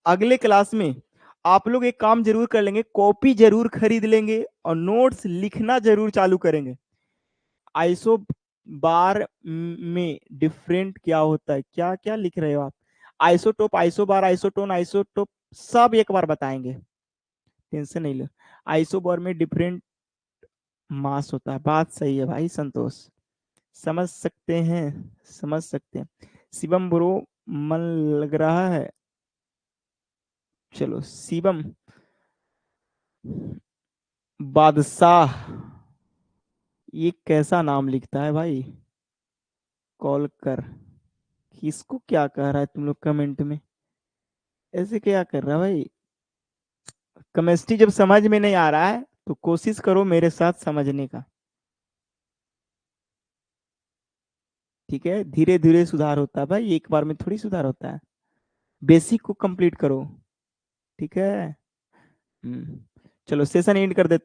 अगले क्लास में आप लोग एक काम जरूर कर लेंगे, कॉपी जरूर खरीद लेंगे और नोट्स लिखना जरूर चालू करेंगे। आइसो बार में डिफरेंट क्या होता है, क्या क्या लिख रहे हो आप, आइसोटोप, आइसोबार, आइसोटोन, आइसोटोप सब एक बार बताएंगे, टेंशन नहीं लो। आइसोबार में डिफरेंट मास होता है, बात सही है भाई संतोष, समझ सकते हैं, समझ सकते हैं। शिवम ब्रो मन लग रहा है, चलो शिवम बादशाह, ये कैसा नाम लिखता है भाई, कॉल कर, किसको क्या कह रहा है तुम लोग कमेंट में, ऐसे क्या कर रहा है भाई। केमिस्ट्री जब समझ में नहीं आ रहा है तो कोशिश करो मेरे साथ समझने का, ठीक है। धीरे धीरे सुधार होता है भाई, एक बार में थोड़ी सुधार होता है, बेसिक को कंप्लीट करो, ठीक है। चलो सेशन एंड कर देते